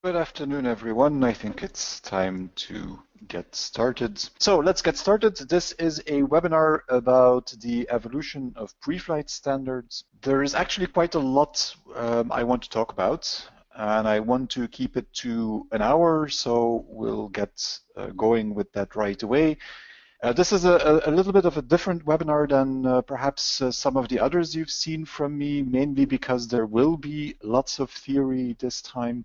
Good afternoon, everyone. I think it's time to get started. So let's get started. This is a webinar about the evolution of preflight standards. There is actually quite a lot I want to talk about, and I want to keep it to an hour, so we'll get going with that right away. This is a little bit of a different webinar than perhaps some of the others you've seen from me, mainly because there will be lots of theory this time.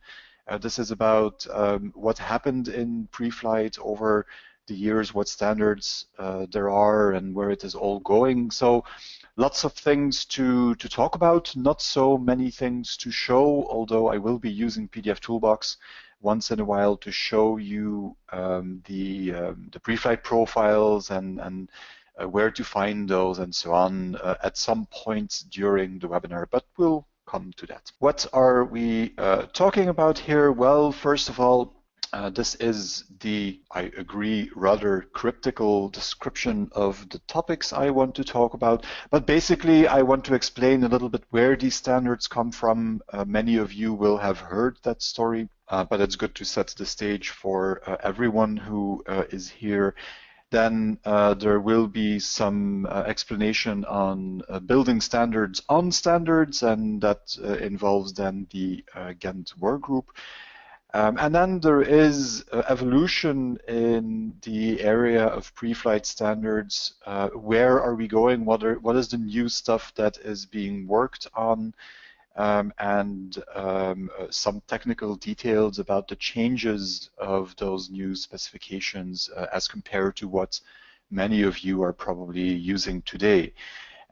This is about what happened in pre-flight over the years, what standards there are, and where it is all going. So lots of things to talk about, not so many things to show, although I will be using PDF Toolbox once in a while to show you the pre-flight profiles and where to find those and so on at some point during the webinar, but we'll come to that. What are we talking about here? Well, first of all, this is the, I agree, rather cryptical description of the topics I want to talk about. But basically, I want to explain a little bit where these standards come from. Many of you will have heard that story, but it's good to set the stage for everyone who is here. Then there will be some explanation on building standards on standards, and that involves then the Ghent workgroup. And then there is evolution in the area of pre-flight standards. Where are we going? What is the new stuff that is being worked on? And some technical details about the changes of those new specifications as compared to what many of you are probably using today.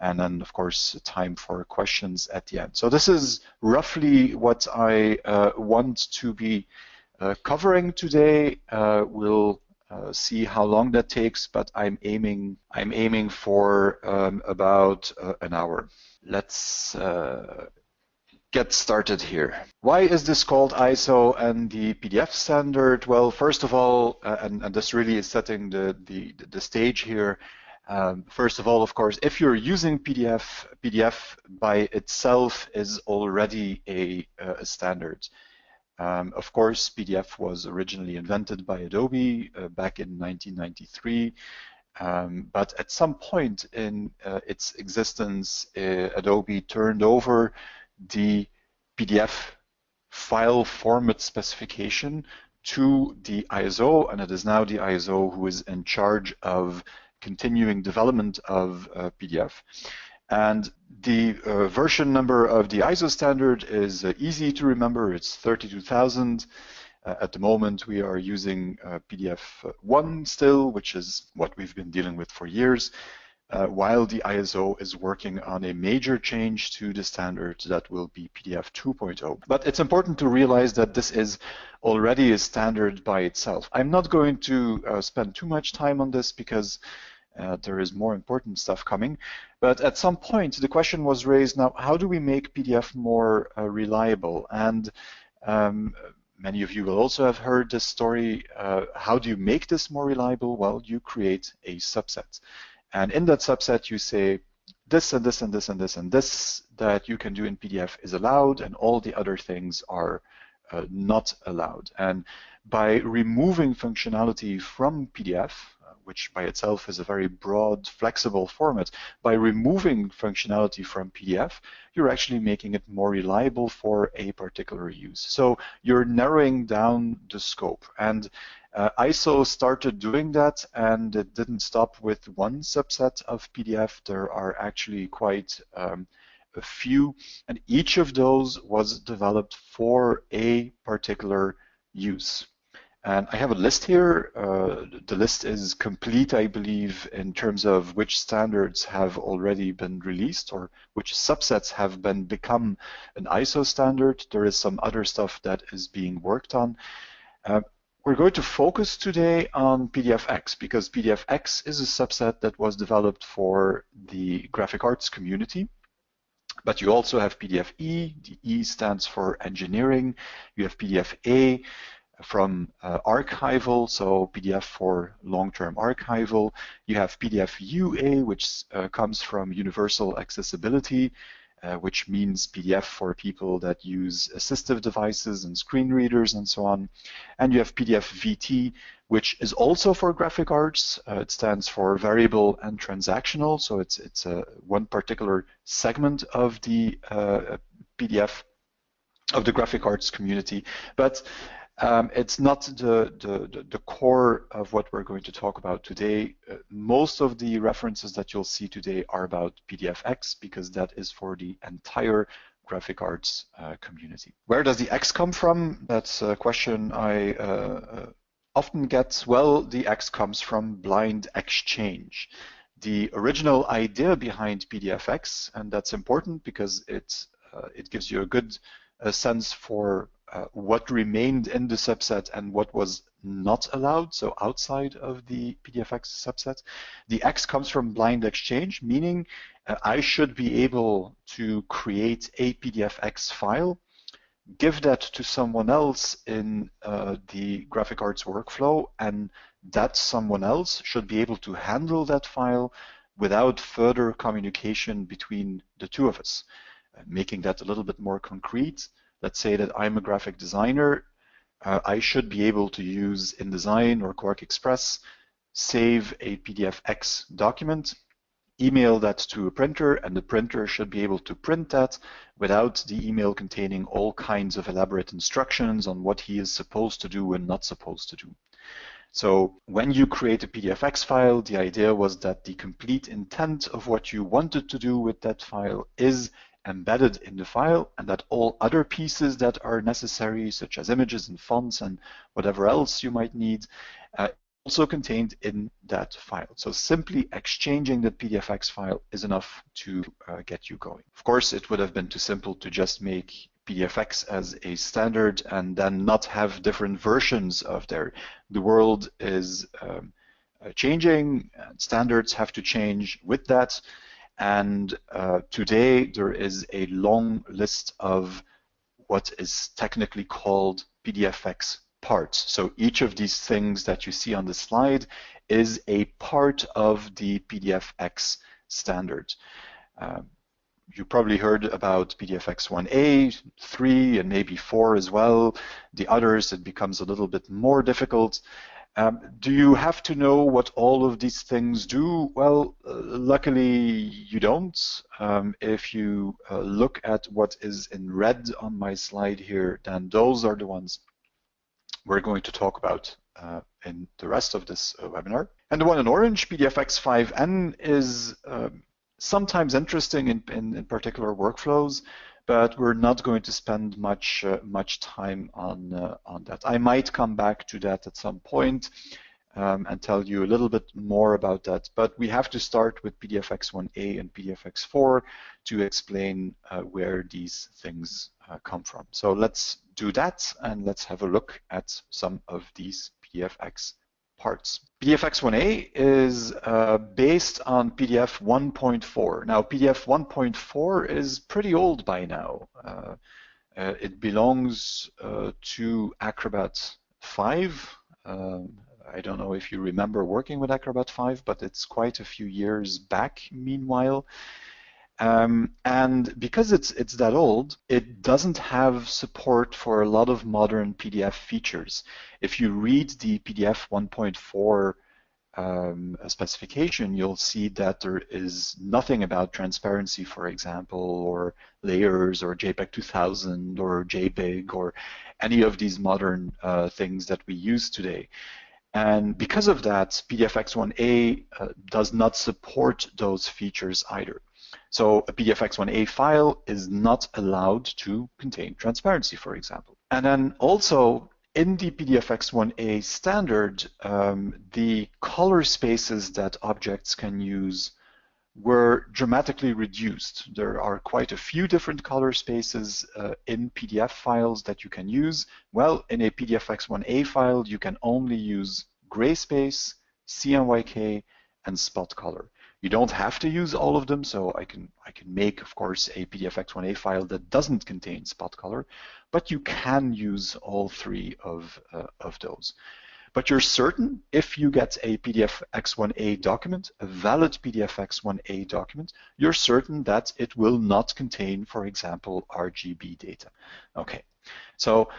And then, of course, time for questions at the end. So this is roughly what I want to be covering today. We'll see how long that takes, but I'm aiming for about an hour. Let's get started here. Why is this called ISO and the PDF standard? Well, first of all, and this really is setting the stage here. First of all, of course, if you're using PDF by itself is already a standard. Of course, PDF was originally invented by Adobe back in 1993. But at some point in its existence, Adobe turned over the PDF file format specification to the ISO, and it is now the ISO who is in charge of continuing development of PDF. And the version number of the ISO standard is easy to remember. It's 32,000. At the moment, we are using PDF1 still, which is what we've been dealing with for years, while the ISO is working on a major change to the standard that will be PDF 2.0. But it's important to realize that this is already a standard by itself. I'm not going to spend too much time on this because there is more important stuff coming. But at some point, the question was raised, now, how do we make PDF more reliable? And many of you will also have heard this story. How do you make this more reliable? Well, you create a subset. And in that subset, you say this and this and this and this and this that you can do in PDF is allowed, and all the other things are not allowed. And by removing functionality from PDF, which by itself is a very broad, flexible format, by removing functionality from PDF, you're actually making it more reliable for a particular use. So you're narrowing down the scope. And ISO started doing that, and it didn't stop with one subset of PDF. There are actually quite a few, and each of those was developed for a particular use. And I have a list here. The list is complete, I believe, in terms of which standards have already been released or which subsets have become an ISO standard. There is some other stuff that is being worked on. We're going to focus today on PDFX because PDFX is a subset that was developed for the graphic arts community. But you also have PDF-E. The E stands for engineering. You have PDF-A from archival, so PDF for long-term archival. You have PDF UA, which comes from universal accessibility. which means PDF for people that use assistive devices and screen readers and so on. And you have PDF VT, which is also for graphic arts. It stands for variable and transactional, so it's one particular segment of the PDF of the graphic arts community, but it's not the core of what we're going to talk about today. Most of the references that you'll see today are about PDFX because that is for the entire graphic arts community. Where does the X come from? That's a question I often get. Well, the X comes from blind exchange. The original idea behind PDFX, and that's important because it gives you a good sense for what remained in the subset and what was not allowed, so outside of the PDFX subset. The X comes from blind exchange, meaning I should be able to create a PDFX file, give that to someone else in the graphic arts workflow, and that someone else should be able to handle that file without further communication between the two of us. Making that a little bit more concrete, let's say that I'm a graphic designer. I should be able to use InDesign or Quark Express, save a PDFX document, email that to a printer, and the printer should be able to print that without the email containing all kinds of elaborate instructions on what he is supposed to do and not supposed to do. So when you create a PDFX file, the idea was that the complete intent of what you wanted to do with that file is embedded in the file, and that all other pieces that are necessary, such as images and fonts and whatever else you might need, also contained in that file. So simply exchanging the PDFX file is enough to get you going. Of course, it would have been too simple to just make PDFX as a standard and then not have different versions of there. The world is changing, and standards have to change with that. And today there is a long list of what is technically called PDFX parts. So each of these things that you see on the slide is a part of the PDFX standard. You probably heard about PDFX 1A, 3, and maybe 4 as well. The others, it becomes a little bit more difficult. Do you have to know what all of these things do? Well, luckily you don't. If you look at what is in red on my slide here, then those are the ones we're going to talk about in the rest of this webinar. And the one in orange, PDFX 5N, is sometimes interesting in particular workflows, but we're not going to spend much time on that. I might come back to that at some point and tell you a little bit more about that, but we have to start with PDFX 1A and PDFX 4 to explain where these things come from. So let's do that, and let's have a look at some of these PDFX parts. PDFX 1A is based on PDF 1.4. Now, PDF 1.4 is pretty old by now. It belongs to Acrobat 5. I don't know if you remember working with Acrobat 5, but it's quite a few years back meanwhile. And because it's that old, it doesn't have support for a lot of modern PDF features. If you read the PDF 1.4 specification, you'll see that there is nothing about transparency, for example, or layers, or JPEG 2000, or JPEG, or any of these modern things that we use today. And because of that, PDFX 1A does not support those features either. So a PDFX 1A file is not allowed to contain transparency, for example. And then also in the PDFX 1A standard, the color spaces that objects can use were dramatically reduced. There are quite a few different color spaces in PDF files that you can use. Well, in a PDFX 1A file, you can only use gray space, CMYK, and spot color. You don't have to use all of them, so I can make, of course, a PDFX 1A file that doesn't contain spot color, but you can use all three of those. But you're certain if you get a PDFX1A document, a valid PDFX1A document, you're certain that it will not contain, for example, RGB data. Okay, so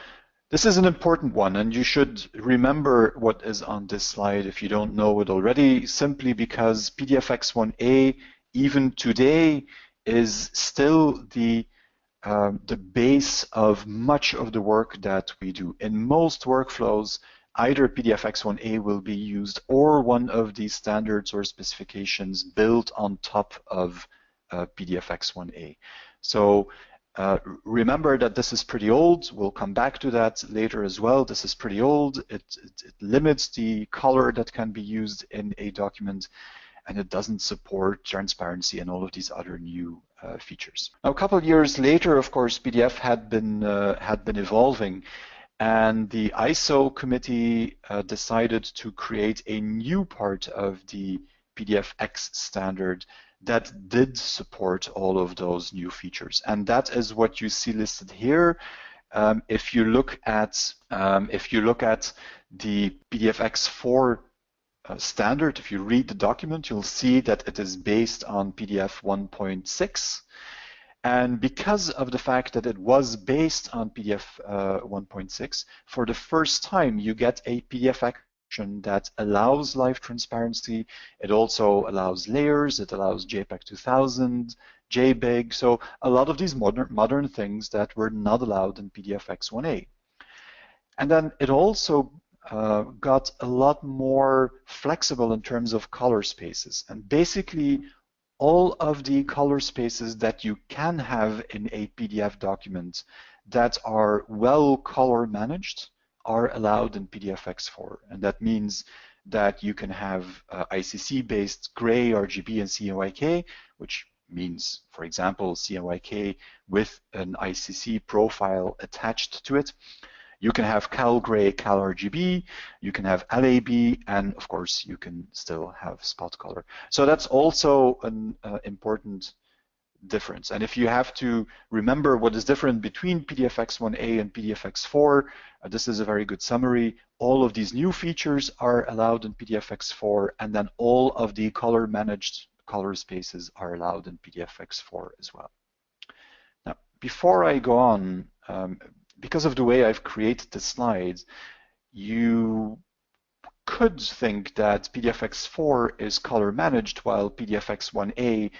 this is an important one, and you should remember what is on this slide if you don't know it already, simply because PDFX1A, even today, is still the base of much of the work that we do. In most workflows, either PDFX1A will be used or one of these standards or specifications built on top of PDFX1A. So remember that this is pretty old. We'll come back to that later as well. This is pretty old. It limits the color that can be used in a document, and it doesn't support transparency and all of these other new features. Now, a couple of years later, of course, PDF had been evolving, and the ISO committee decided to create a new part of the PDFX standard that did support all of those new features, and that is what you see listed here. If you look at the PDFX4 standard, if you read the document, you'll see that it is based on PDF 1.6. And because of the fact that it was based on PDF 1.6, for the first time, you get a PDFX that allows live transparency. It also allows layers. It allows JPEG 2000, JPEG. So a lot of these modern things that were not allowed in PDFX1A. And then it also got a lot more flexible in terms of color spaces. And basically, all of the color spaces that you can have in a PDF document that are well color managed are allowed in PDFX4. And that means that you can have ICC-based gray, RGB, and CMYK, which means, for example, CMYK with an ICC profile attached to it. You can have Cal Gray, Cal RGB, you can have LAB, and of course you can still have spot color. So that's also an important difference. And if you have to remember what is different between PDFX1A and PDFX4, this is a very good summary. All of these new features are allowed in PDFX4, and then all of the color managed color spaces are allowed in PDFX4 as well. Now, before I go on, because of the way I've created the slides, you could think that PDFX4 is color managed while PDFX1A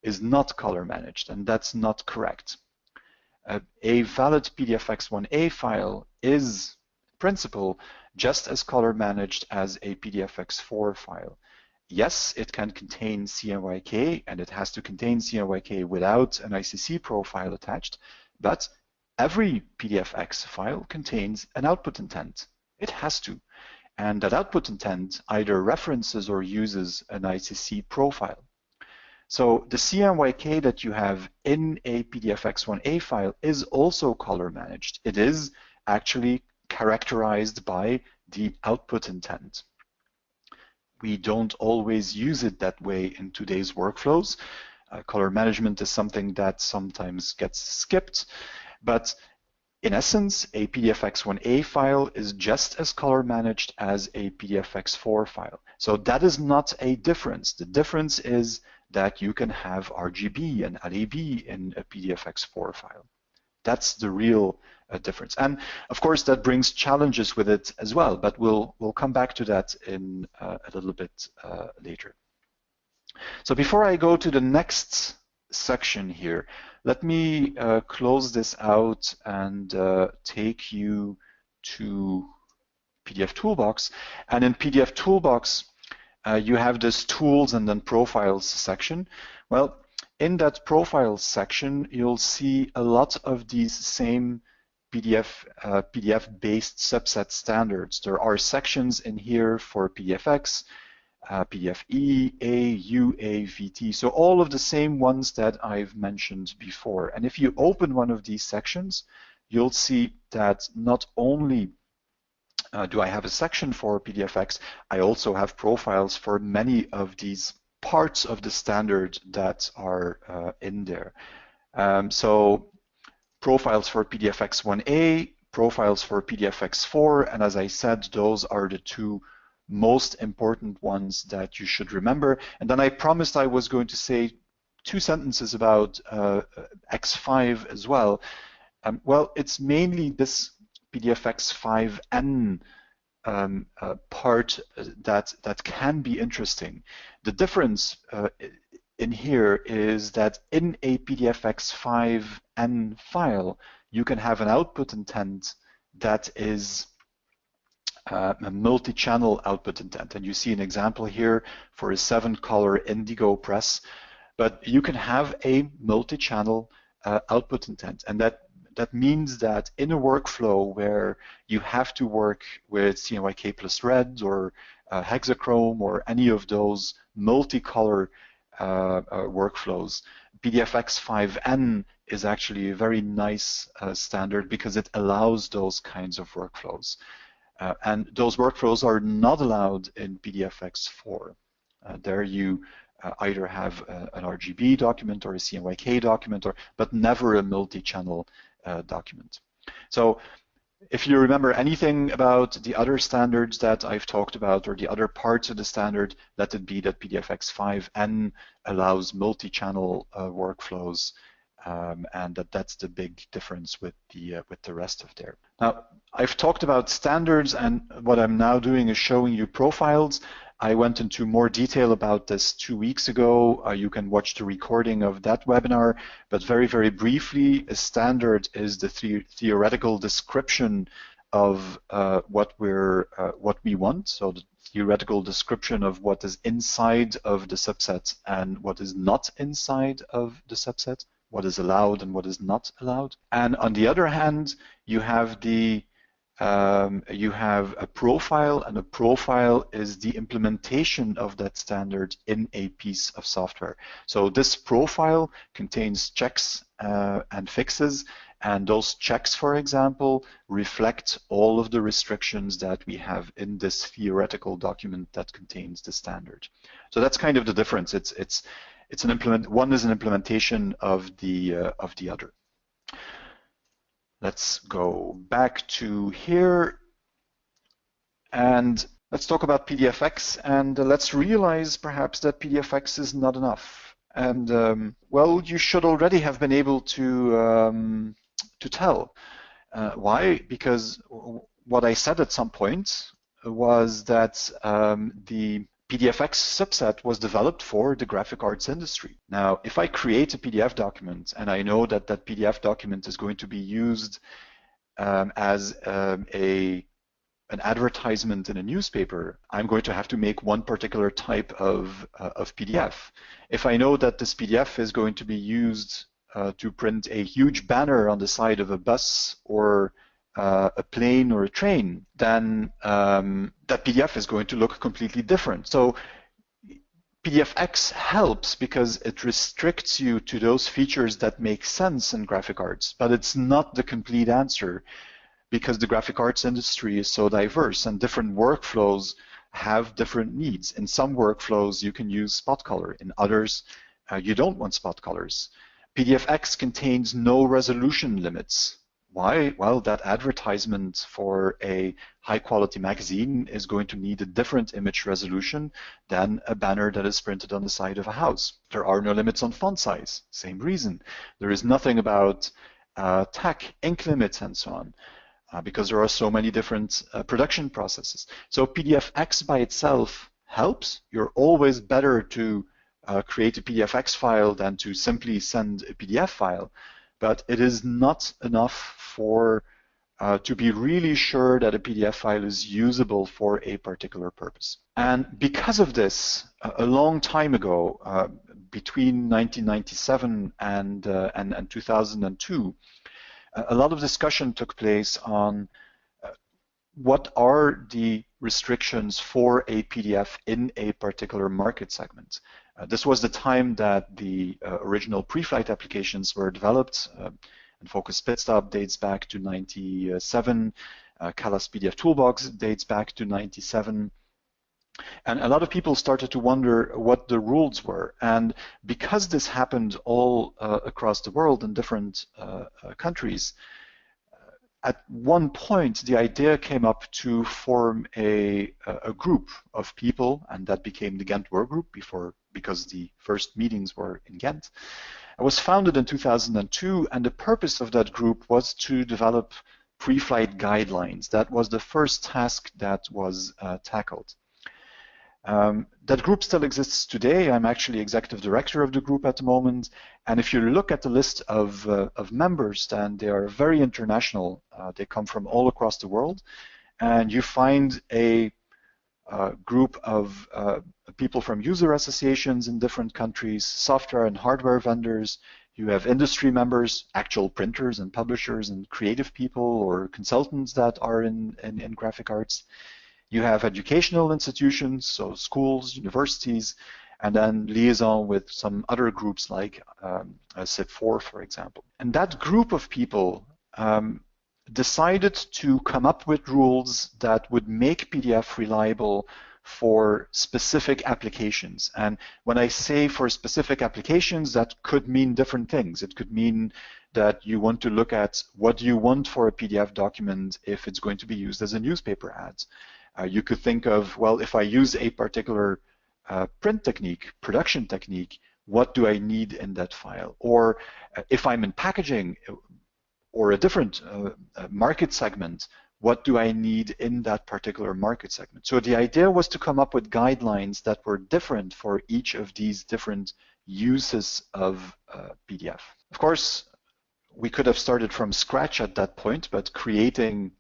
is not color managed, and that's not correct. A valid PDFX1A file is, in principle, just as color managed as a PDFX4 file. Yes, it can contain CMYK, and it has to contain CMYK without an ICC profile attached, but every PDFX file contains an output intent. It has to. And that output intent either references or uses an ICC profile. So the CMYK that you have in a PDFX1A file is also color managed. It is actually characterized by the output intent. We don't always use it that way in today's workflows. Color management is something that sometimes gets skipped. But in essence, a PDFX1A file is just as color managed as a PDFX4 file. So that is not a difference. The difference is that you can have RGB and LAB in a PDFX4 file. That's the real difference. And of course, that brings challenges with it as well, but we'll come back to that in a little bit later. So before I go to the next section here, let me close this out and take you to PDF Toolbox. And in PDF Toolbox, you have this Tools and then Profiles section. Well, in that Profiles section, you'll see a lot of these same PDF-based subset standards. There are sections in here for PDFX, PDFE, A, UA, VT. So all of the same ones that I've mentioned before. And if you open one of these sections, you'll see that not only do I have a section for PDFX, I also have profiles for many of these parts of the standard that are in there. So profiles for PDFX1A, profiles for PDFX4, and as I said, those are the two most important ones that you should remember. And then I promised I was going to say 2 sentences about X5 as well. Well, it's mainly this PDFX5N part that can be interesting. The difference in here is that in a PDFX5N file, you can have an output intent that is a multi-channel output intent. And you see an example here for a 7-color indigo press, but you can have a multi-channel output intent. And that means that in a workflow where you have to work with CMYK plus red or hexachrome or any of those multicolor workflows, PDFX5N is actually a very nice standard because it allows those kinds of workflows. And those workflows are not allowed in PDFX4. There you either have an RGB document or a CMYK document, but never a multi-channel document. So if you remember anything about the other standards that I've talked about or the other parts of the standard, let it be that PDFX5N allows multi-channel workflows, and that's the big difference with the rest of there. Now, I've talked about standards, and what I'm now doing is showing you profiles. I went into more detail about this 2 weeks ago. You can watch the recording of that webinar, but very, very briefly, a standard is the theoretical description of what we want. So the theoretical description of what is inside of the subset and what is not inside of the subset, what is allowed and what is not allowed. And on the other hand, you have you have a profile, and a profile is the implementation of that standard in a piece of software. So this profile contains checks and fixes, and those checks, for example, reflect all of the restrictions that we have in this theoretical document that contains the standard. So that's kind of the difference. One is an implementation of the other. Let's go back to here and let's talk about PDFX, and let's realize perhaps that PDFX is not enough. And well, you should already have been able to tell. Why? Because what I said at some point was that the PDFX subset was developed for the graphic arts industry. Now, if I create a PDF document and I know that that PDF document is going to be used as an advertisement in a newspaper, I'm going to have to make one particular type of PDF. If I know that this PDF is going to be used to print a huge banner on the side of a bus or a plane or a train, then that PDF is going to look completely different. So PDFX helps because it restricts you to those features that make sense in graphic arts, but it's not the complete answer because the graphic arts industry is so diverse and different workflows have different needs. In some workflows, you can use spot color. In others, you don't want spot colors. PDFX contains no resolution limits. Why? Well, that advertisement for a high-quality magazine is going to need a different image resolution than a banner that is printed on the side of a house. There are no limits on font size. Same reason. There is nothing about tack, ink limits, and so on, because there are so many different production processes. So PDFX by itself helps. You're always better to create a PDFX file than to simply send a PDF file. But it is not enough to be really sure that a PDF file is usable for a particular purpose. And because of this, a long time ago, between 1997 and 2002, a lot of discussion took place on what are the restrictions for a PDF in a particular market segment. This was the time that the original preflight applications were developed, and Focus Pitstop dates back to 97, Callas PDF Toolbox dates back to 97, and a lot of people started to wonder what the rules were. And because this happened all across the world in different countries, at one point, the idea came up to form a group of people, and that became the Ghent Work Group because the first meetings were in Ghent. It was founded in 2002, and the purpose of that group was to develop pre-flight guidelines. That was the first task that was tackled. That group still exists today. I'm actually executive director of the group at the moment. And if you look at the list of members, then they are very international. They come from all across the world. And you find a group of people from user associations in different countries, software and hardware vendors. You have industry members, actual printers and publishers and creative people or consultants that are in graphic arts. You have educational institutions, so schools, universities, and then liaison with some other groups like CIP4, for example. And that group of people decided to come up with rules that would make PDF reliable for specific applications. And when I say for specific applications, that could mean different things. It could mean that you want to look at what you want for a PDF document if it's going to be used as a newspaper ad. You could think of, well, if I use a particular print technique, production technique, what do I need in that file? Or if I'm in packaging or a different market segment, what do I need in that particular market segment? So the idea was to come up with guidelines that were different for each of these different uses of PDF. Of course, we could have started from scratch at that point, but creating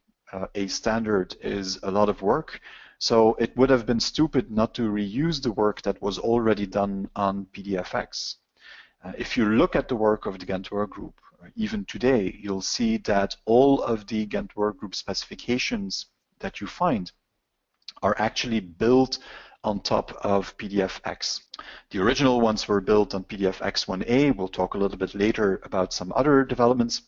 a standard is a lot of work. So it would have been stupid not to reuse the work that was already done on PDFX. If you look at the work of the Ghent Work Group, even today, you'll see that all of the Ghent Work Group specifications that you find are actually built on top of PDFX. The original ones were built on PDFX 1A. We'll talk a little bit later about some other developments.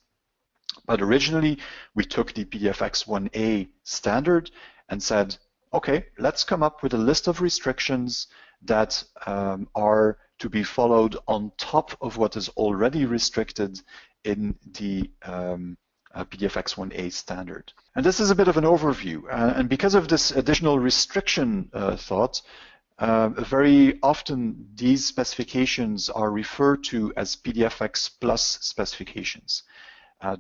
But originally, we took the PDFX 1A standard and said, okay, let's come up with a list of restrictions that are to be followed on top of what is already restricted in the PDFX 1A standard. And this is a bit of an overview. And because of this additional restriction thought, very often these specifications are referred to as PDFX plus specifications.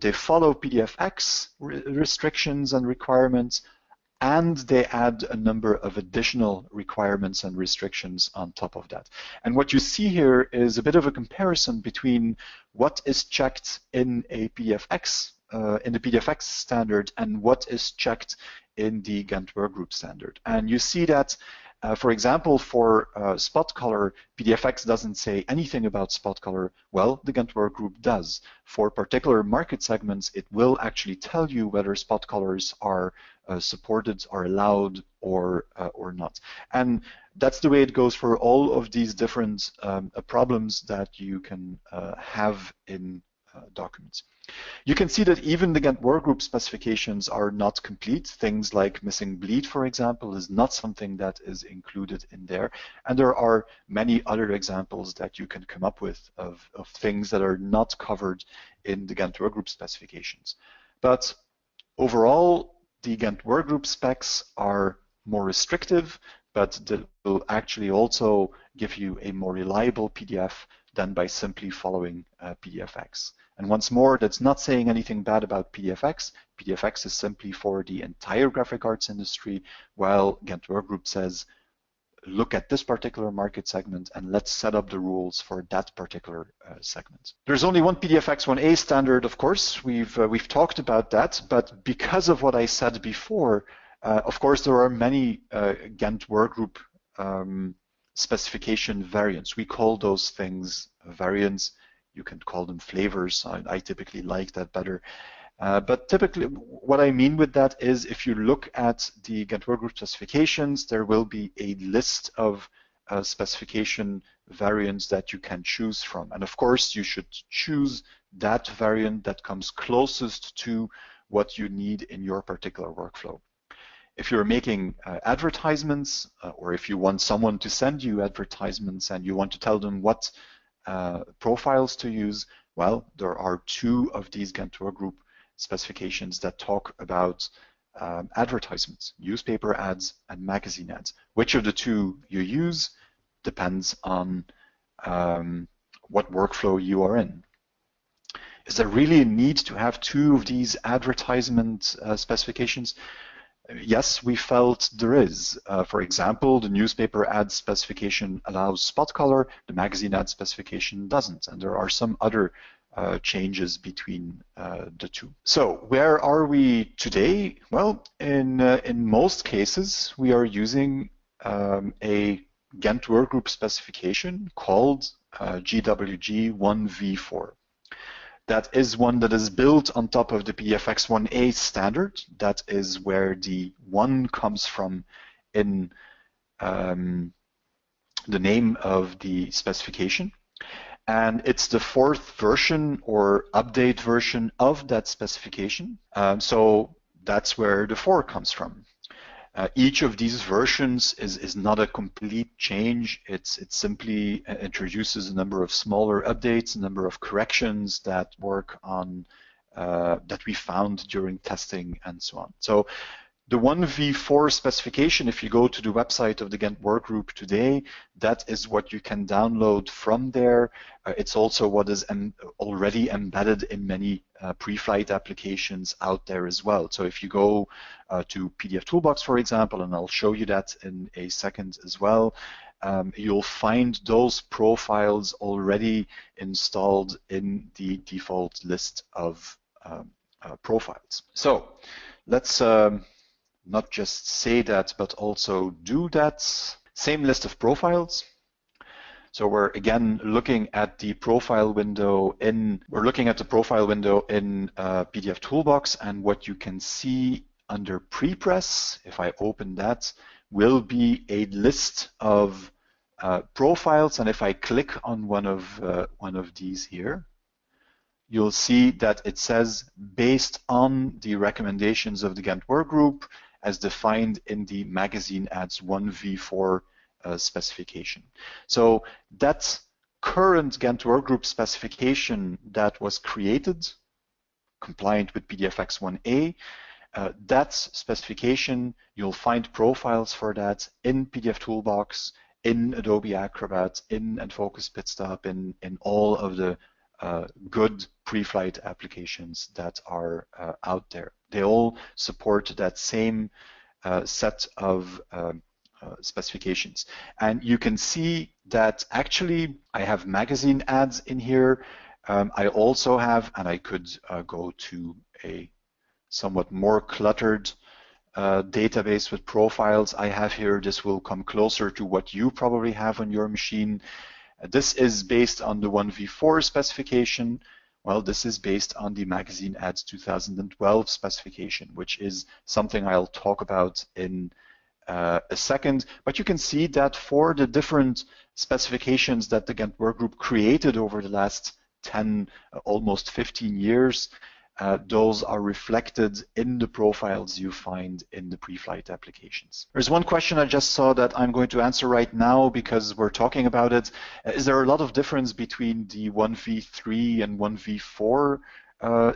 They follow PDFX restrictions and requirements, and they add a number of additional requirements and restrictions on top of that. And what you see here is a bit of a comparison between what is checked in a PDFX, in the PDFX standard, and what is checked in the Ghent Work Group standard. And you see that, for example, for spot color, PDFX doesn't say anything about spot color. Well, the Ghent Work Group does. For particular market segments, it will actually tell you whether spot colors are supported, are allowed, or not. And that's the way it goes for all of these different problems that you can have in documents. You can see that even the Ghent Work Group specifications are not complete. Things like missing bleed, for example, is not something that is included in there. And there are many other examples that you can come up with of things that are not covered in the Ghent Work Group specifications. But overall, the Ghent Work Group specs are more restrictive, but they will actually also give you a more reliable PDF than by simply following PDFX. And once more, that's not saying anything bad about PDFX. PDFX is simply for the entire graphic arts industry, while Ghent Work Group says, look at this particular market segment and let's set up the rules for that particular segment. There's only one PDFX 1A standard, of course. We've talked about that, but because of what I said before, of course, there are many Ghent Work Group specification variants. We call those things variants. You can call them flavors. I typically like that better. But typically, what I mean with that is if you look at the Ghent Work Group specifications, there will be a list of specification variants that you can choose from. And of course, you should choose that variant that comes closest to what you need in your particular workflow. If you're making advertisements, or if you want someone to send you advertisements and you want to tell them what profiles to use, well, there are two of these Ghent Work Group specifications that talk about advertisements, newspaper ads and magazine ads. Which of the two you use depends on what workflow you are in. Is there really a need to have two of these advertisement specifications? Yes, we felt there is. For example, the newspaper ad specification allows spot color, the magazine ad specification doesn't, and there are some other changes between the two. So where are we today? Well, in most cases, we are using a Gantt workgroup specification called GWG1v4. That is one that is built on top of the PDFX 1A standard. That is where the 1 comes from in the name of the specification. And it's the 4th version or update version of that specification. So that's where the 4 comes from. Each of these versions is not a complete change. It simply introduces a number of smaller updates, a number of corrections that work on that we found during testing and so on. So the 1v4 specification, if you go to the website of the Gantt workgroup today, that is what you can download from there. It's also what is already embedded in many pre-flight applications out there as well. So if you go to PDF Toolbox, for example, and I'll show you that in a second as well, you'll find those profiles already installed in the default list of profiles. So let's not just say that, but also do that. Same list of profiles. So we're again looking at the profile window in PDF Toolbox, and what you can see under prepress, if I open that, will be a list of profiles. And if I click on one of these here, you'll see that it says based on the recommendations of the Gantt workgroup as defined in the magazine ads 1v4 specification. So that current Gantt workgroup specification that was created, compliant with PDFX 1A, that specification, you'll find profiles for that in PDF Toolbox, in Adobe Acrobat, in Focus Pitstop, in all of the good pre-flight applications that are out there. They all support that same set of specifications. And you can see that actually I have magazine ads in here. I also have, and I could go to a somewhat more cluttered database with profiles I have here. This will come closer to what you probably have on your machine. This is based on the 1v4 specification. Well, this is based on the magazine ads 2012 specification, which is something I'll talk about in a second. But you can see that for the different specifications that the Gantt workgroup created over the last 10, almost 15 years, those are reflected in the profiles you find in the pre-flight applications. There's one question I just saw that I'm going to answer right now because we're talking about it. Is there a lot of difference between the 1v3 and 1v4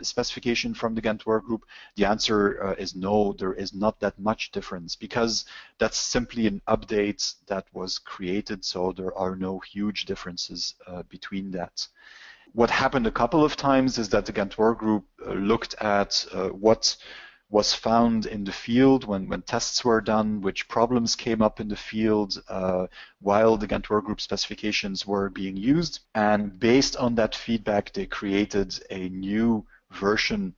specification from the Gantt workgroup? The answer is no, there is not that much difference because that's simply an update that was created, so there are no huge differences between that. What happened a couple of times is that the Gantt workgroup looked at what was found in the field when tests were done, which problems came up in the field while the Gantt workgroup specifications were being used. And based on that feedback, they created a new version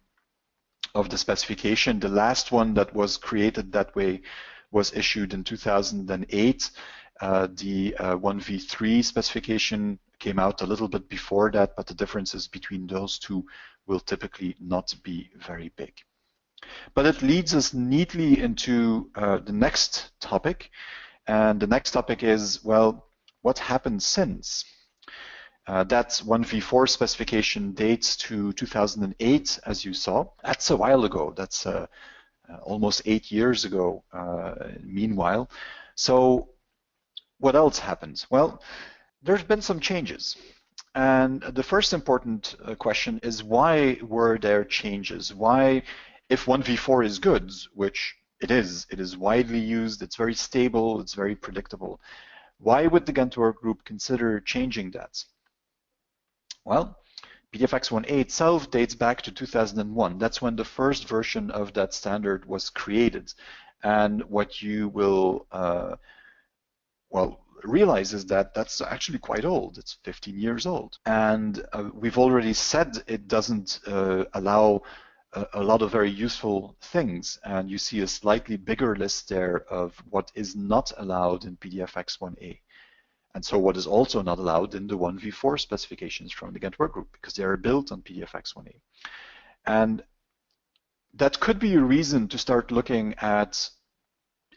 of the specification. The last one that was created that way was issued in 2008. The 1v3 specification came out a little bit before that, but the differences between those two will typically not be very big. But it leads us neatly into the next topic, and the next topic is, well, what happened since? That 1v4 specification dates to 2008, as you saw. That's a while ago. That's almost 8 years ago, meanwhile. So what else happened? Well, there's been some changes. And the first important question is, why were there changes? Why, if 1v4 is good, which it is widely used, it's very stable, it's very predictable, why would the Gantt work group consider changing that? Well, PDFX 1a itself dates back to 2001. That's when the first version of that standard was created. And what you will realize is that that's actually quite old. It's 15 years old. And we've already said it doesn't allow a lot of very useful things. And you see a slightly bigger list there of what is not allowed in PDFX 1a. And so what is also not allowed in the 1v4 specifications from the Gantt workgroup, because they are built on PDFX 1a. And that could be a reason to start looking at,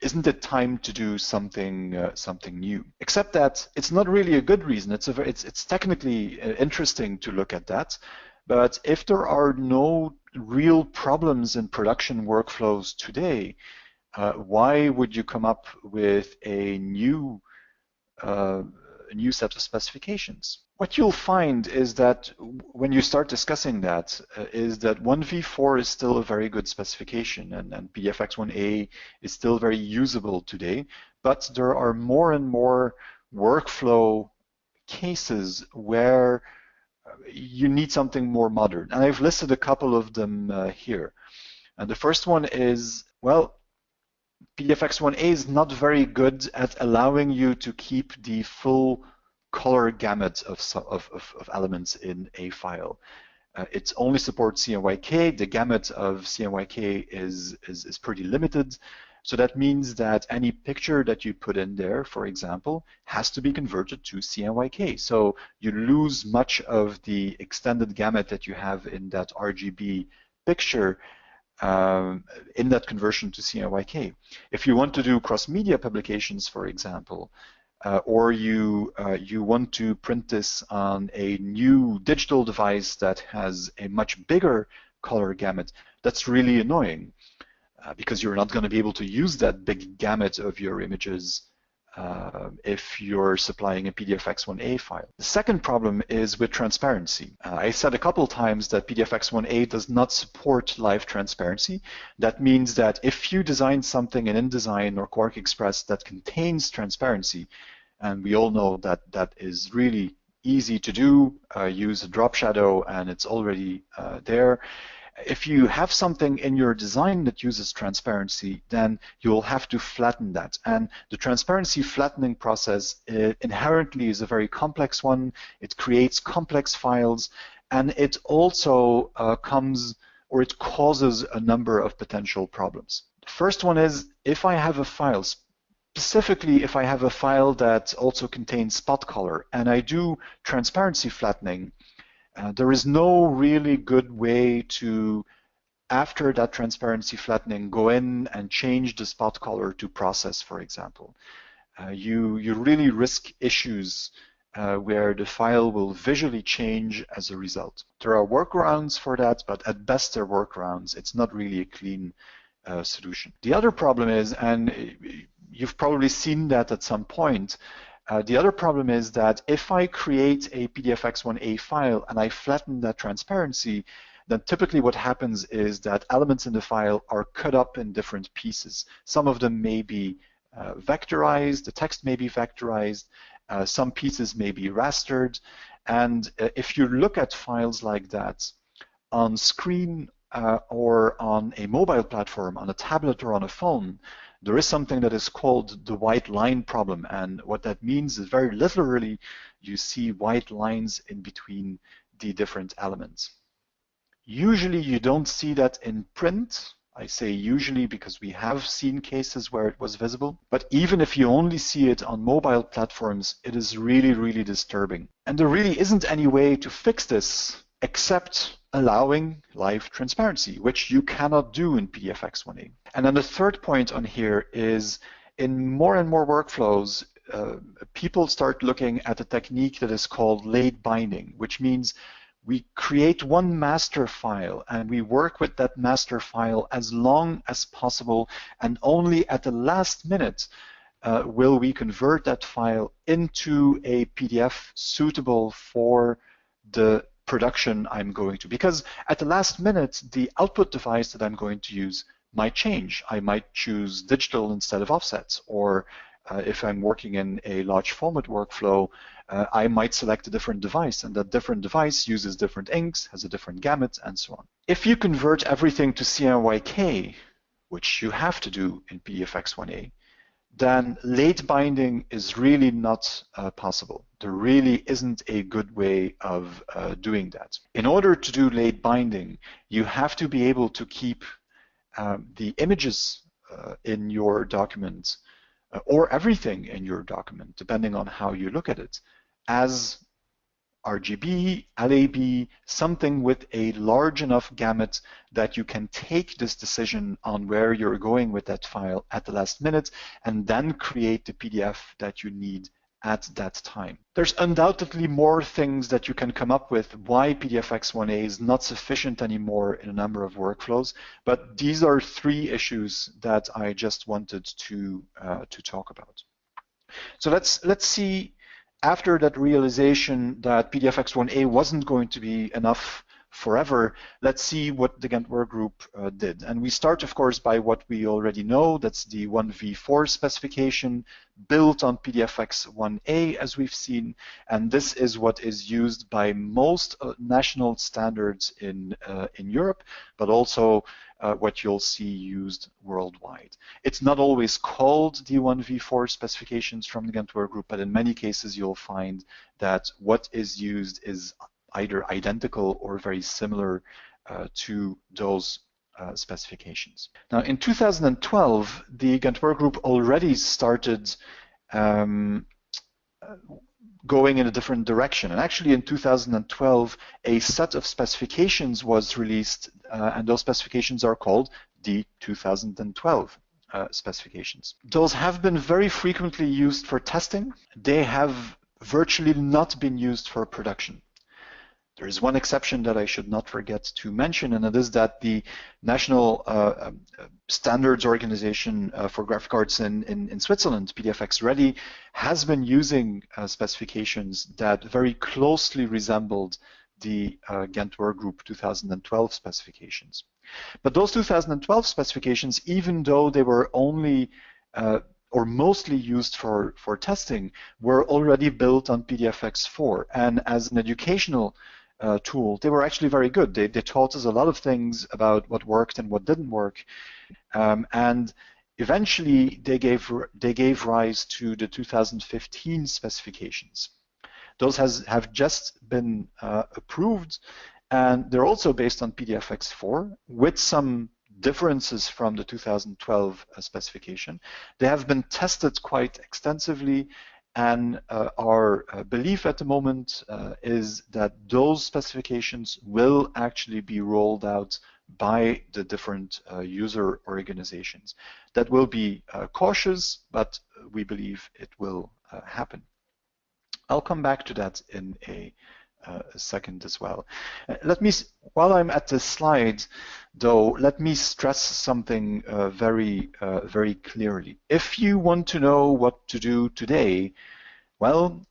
isn't it time to do something something new? Except that it's not really a good reason. It's technically interesting to look at that, but if there are no real problems in production workflows today, why would you come up with a new set of specifications? What you'll find is that when you start discussing that, is that 1v4 is still a very good specification, and PDFX 1a is still very usable today, but there are more and more workflow cases where you need something more modern. And I've listed a couple of them here. And the first one is, well, PDFX 1a is not very good at allowing you to keep the full color gamut of elements in a file. It only supports CMYK. The gamut of CMYK is pretty limited. So that means that any picture that you put in there, for example, has to be converted to CMYK. So you lose much of the extended gamut that you have in that RGB picture in that conversion to CMYK. If you want to do cross-media publications, for example, or you want to print this on a new digital device that has a much bigger color gamut, that's really annoying because you're not going to be able to use that big gamut of your images if you're supplying a PDFX 1a file. The second problem is with transparency. I said a couple times that PDFX 1a does not support live transparency. That means that if you design something in InDesign or Quark Express that contains transparency, and we all know that that is really easy to do, use a drop shadow and it's already there. If you have something in your design that uses transparency, then you'll have to flatten that. And the transparency flattening process inherently is a very complex one. It creates complex files, and it also causes a number of potential problems. The first one is, if I have a file, specifically if I have a file that also contains spot color, and I do transparency flattening, there is no really good way to, after that transparency flattening, go in and change the spot color to process, for example. You really risk issues where the file will visually change as a result. There are workarounds for that, but at best they're workarounds. It's not really a clean solution. The other problem is, and you've probably seen that at some point, the other problem is that if I create a PDFX 1a file and I flatten that transparency, then typically what happens is that elements in the file are cut up in different pieces. Some of them may be vectorized, the text may be vectorized, some pieces may be rastered, and if you look at files like that on screen or on a mobile platform, on a tablet or on a phone, there is something that is called the white line problem, and what that means is very literally you see white lines in between the different elements. Usually you don't see that in print. I say usually because we have seen cases where it was visible, but even if you only see it on mobile platforms, it is really, really disturbing. And there really isn't any way to fix this except allowing live transparency, which you cannot do in PDFX 1a. And then the third point on here is, in more and more workflows, people start looking at a technique that is called late binding, which means we create one master file and we work with that master file as long as possible, and only at the last minute will we convert that file into a PDF suitable for the production I'm going to, because at the last minute, the output device that I'm going to use might change. I might choose digital instead of offset, or if I'm working in a large format workflow, I might select a different device, and that different device uses different inks, has a different gamut, and so on. If you convert everything to CMYK, which you have to do in PDFX 1A, then late binding is really not possible. There really isn't a good way of doing that. In order to do late binding, you have to be able to keep the images in your document or everything in your document, depending on how you look at it, as RGB, LAB, something with a large enough gamut that you can take this decision on where you're going with that file at the last minute and then create the PDF that you need at that time. There's undoubtedly more things that you can come up with why PDFX 1A is not sufficient anymore in a number of workflows, but these are three issues that I just wanted to talk about. So let's see. After that realization that PDFX 1A wasn't going to be enough forever, let's see what the Ghent work group did. And we start, of course, by what we already know. That's the 1v4 specification built on PDFX 1A, as we've seen. And this is what is used by most national standards in Europe, but also what you'll see used worldwide. It's not always called the 1v4 specifications from the Ghent work group, but in many cases you'll find that what is used is either identical or very similar to those specifications. Now, in 2012, the Ghent work group already started going in a different direction. And actually in 2012, a set of specifications was released, and those specifications are called the 2012 specifications. Those have been very frequently used for testing. They have virtually not been used for production. There is one exception that I should not forget to mention, and it is that the National Standards Organization for Graphic Arts in Switzerland, PDFX Ready, has been using specifications that very closely resembled the Ghent work group 2012 specifications. But those 2012 specifications, even though they were only or mostly used for testing, were already built on PDFX4, and as an educational tool, they were actually very good. They taught us a lot of things about what worked and what didn't work, and eventually they gave rise to the 2015 specifications. Those have just been approved, and they're also based on PDFX4 with some differences from the 2012 specification. They have been tested quite extensively, and our belief at the moment is that those specifications will actually be rolled out by the different user organizations. That will be cautious, but we believe it will happen. I'll come back to that in a second as well. While I'm at this slide, though, let me stress something very clearly. If you want to know what to do today, well,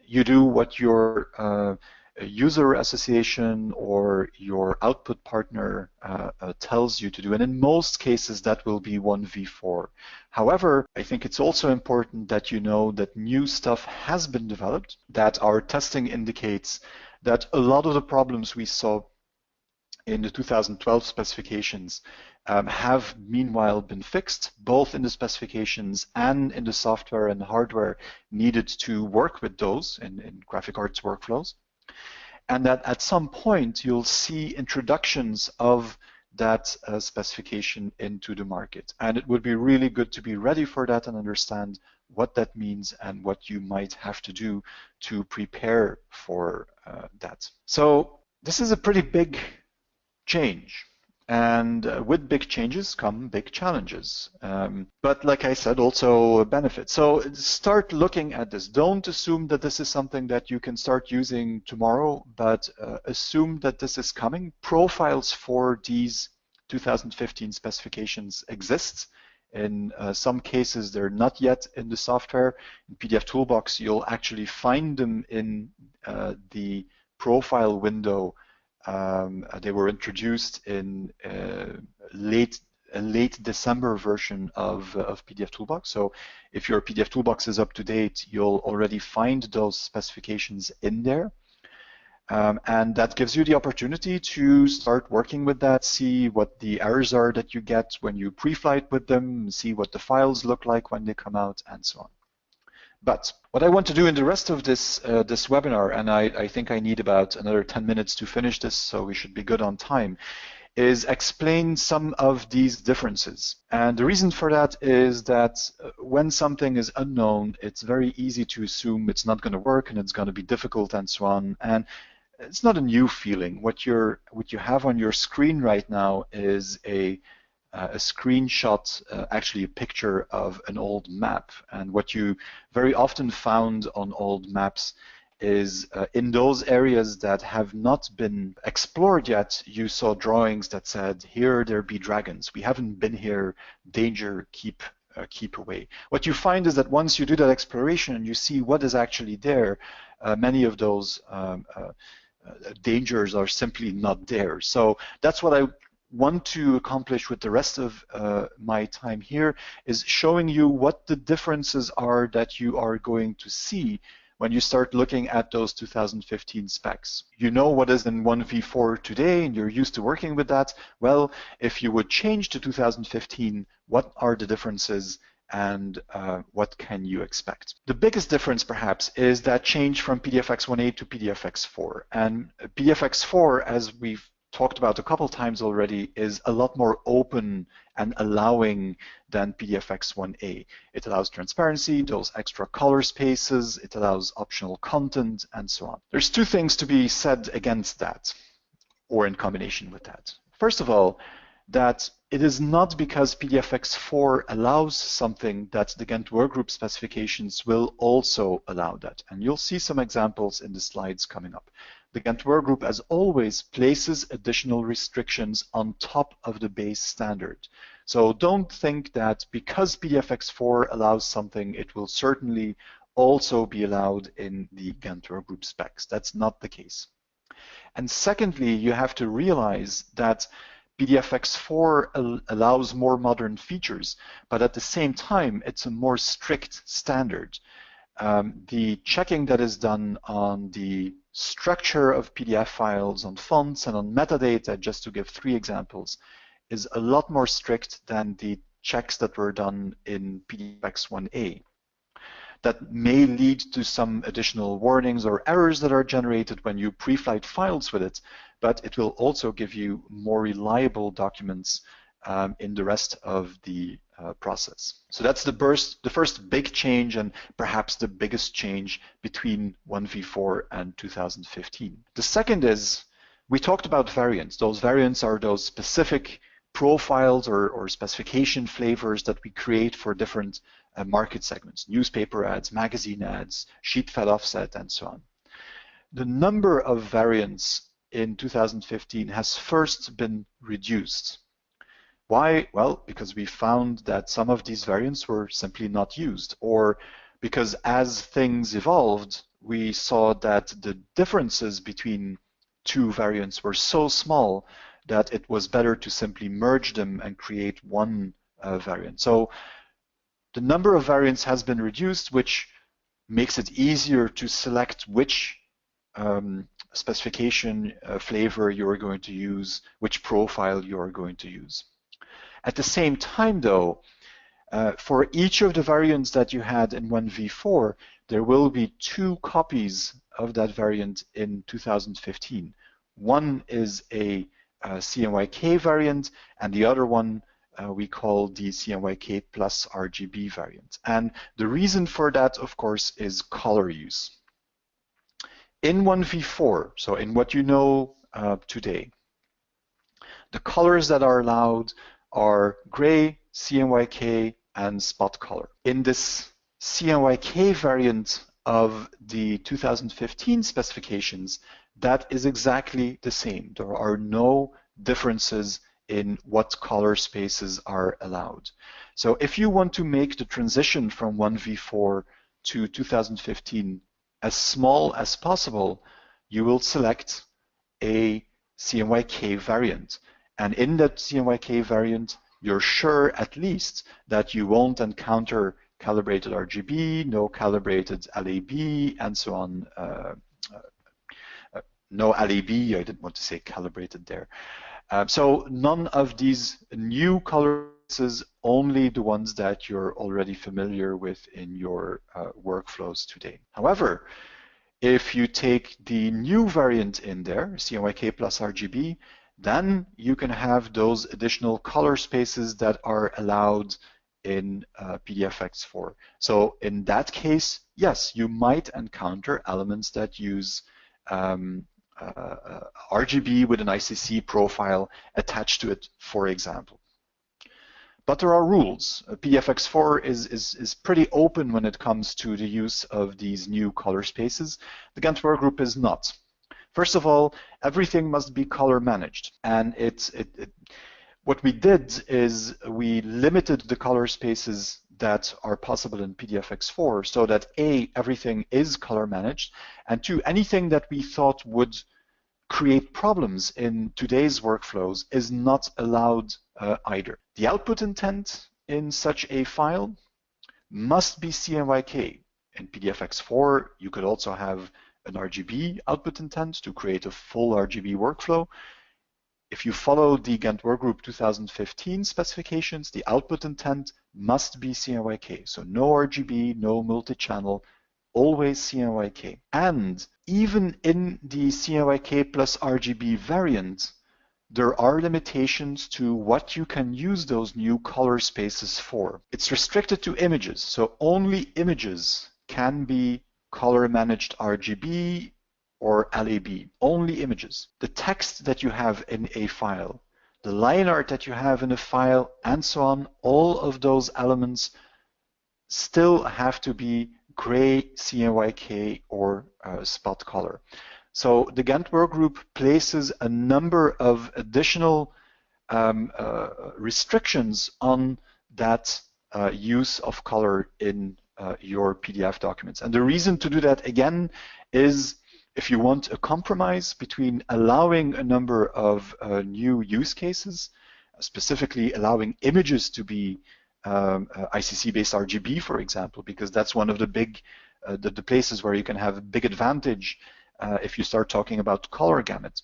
you do what your user association or your output partner tells you to do, and in most cases that will be 1v4. However, I think it's also important that you know that new stuff has been developed, that our testing indicates that a lot of the problems we saw in the 2012 specifications have meanwhile been fixed, both in the specifications and in the software and hardware needed to work with those in graphic arts workflows. And that at some point you'll see introductions of that specification into the market. And it would be really good to be ready for that and understand what that means and what you might have to do to prepare for that. So this is a pretty big change. And with big changes come big challenges. But like I said, also benefits. So start looking at this. Don't assume that this is something that you can start using tomorrow, but assume that this is coming. Profiles for these 2015 specifications exist. In some cases, they're not yet in the software. In PDF Toolbox, you'll actually find them in the profile window. They were introduced in a late December version of PDF Toolbox. So if your PDF Toolbox is up to date, you'll already find those specifications in there. And that gives you the opportunity to start working with that, see what the errors are that you get when you pre-flight with them, see what the files look like when they come out, and so on. But what I want to do in the rest of this this webinar, and I think I need about another 10 minutes to finish this, so we should be good on time, is explain some of these differences. And the reason for that is that when something is unknown, it's very easy to assume it's not going to work and it's going to be difficult and so on. And it's not a new feeling. What you have on your screen right now is a screenshot, actually a picture of an old map. And what you very often found on old maps is in those areas that have not been explored yet, you saw drawings that said, here there be dragons. We haven't been here, danger, keep away. What you find is that once you do that exploration and you see what is actually there, many of those dangers are simply not there. So that's what I want to accomplish with the rest of my time here, is showing you what the differences are that you are going to see when you start looking at those 2015 specs. You know what is in 1v4 today, and you're used to working with that. Well, if you would change to 2015, what are the differences and what can you expect? The biggest difference, perhaps, is that change from PDFX 1a to PDFX 4. And PDFX 4, as we've talked about a couple times already, is a lot more open and allowing than PDFX 1a. It allows transparency, those extra color spaces, it allows optional content, and so on. There's two things to be said against that, or in combination with that. First of all, that it is not because PDFX 4 allows something that the Ghent workgroup specifications will also allow that. And you'll see some examples in the slides coming up. The Ghent workgroup, as always, places additional restrictions on top of the base standard. So don't think that because PDFX 4 allows something, it will certainly also be allowed in the Ghent workgroup specs. That's not the case. And secondly, you have to realize that PDFX 4 allows more modern features, but at the same time, it's a more strict standard. The checking that is done on the structure of PDF files, on fonts, and on metadata, just to give 3 examples, is a lot more strict than the checks that were done in PDFX 1a. That may lead to some additional warnings or errors that are generated when you pre-flight files with it, but it will also give you more reliable documents in the rest of the process. So that's the first big change, and perhaps the biggest change between 1v4 and 2015. The second is, we talked about variants. Those variants are those specific profiles or specification flavors that we create for different market segments, newspaper ads, magazine ads, sheet fed offset, and so on. The number of variants in 2015 has first been reduced. Why? Well, because we found that some of these variants were simply not used, or because as things evolved, we saw that the differences between 2 variants were so small that it was better to simply merge them and create one variant. So the number of variants has been reduced, which makes it easier to select which specification flavor you're going to use, which profile you're going to use. At the same time, though, for each of the variants that you had in 1v4, there will be 2 copies of that variant in 2015. One is a CMYK variant, and the other one we call the CMYK plus RGB variant. And the reason for that, of course, is color use. In 1v4, so in what you know today, the colors that are allowed are gray, CMYK, and spot color. In this CMYK variant of the 2015 specifications, that is exactly the same. There are no differences in what color spaces are allowed. So if you want to make the transition from 1v4 to 2015 as small as possible, you will select a CMYK variant. And in that CMYK variant, you're sure at least that you won't encounter calibrated RGB, no calibrated LAB, and so on. No LAB, I didn't want to say calibrated there. So none of these new colors, only the ones that you're already familiar with in your workflows today. However, if you take the new variant in there, CMYK plus RGB, then you can have those additional color spaces that are allowed in PDFX 4. So in that case, yes, you might encounter elements that use RGB with an ICC profile attached to it, for example. But there are rules. PDFX 4 is pretty open when it comes to the use of these new color spaces. The Gantt workgroup is not. First of all, everything must be color managed. And what we did is we limited the color spaces that are possible in PDFX 4 so that A, everything is color managed, and 2, anything that we thought would create problems in today's workflows is not allowed either. The output intent in such a file must be CMYK. In PDFX 4, you could also have an RGB output intent to create a full RGB workflow. If you follow the Gantt workgroup 2015 specifications, the output intent must be CMYK. So no RGB, no multi-channel, always CMYK. And even in the CMYK plus RGB variant, there are limitations to what you can use those new color spaces for. It's restricted to images, so only images can be color managed RGB or LAB, only images. The text that you have in a file, the line art that you have in a file, and so on, all of those elements still have to be gray, CMYK, or spot color. So the Gantt workgroup places a number of additional restrictions on that use of color in your PDF documents. And the reason to do that, again, is if you want a compromise between allowing a number of new use cases, specifically allowing images to be ICC-based RGB, for example, because that's one of the big, the places where you can have a big advantage if you start talking about color gamut,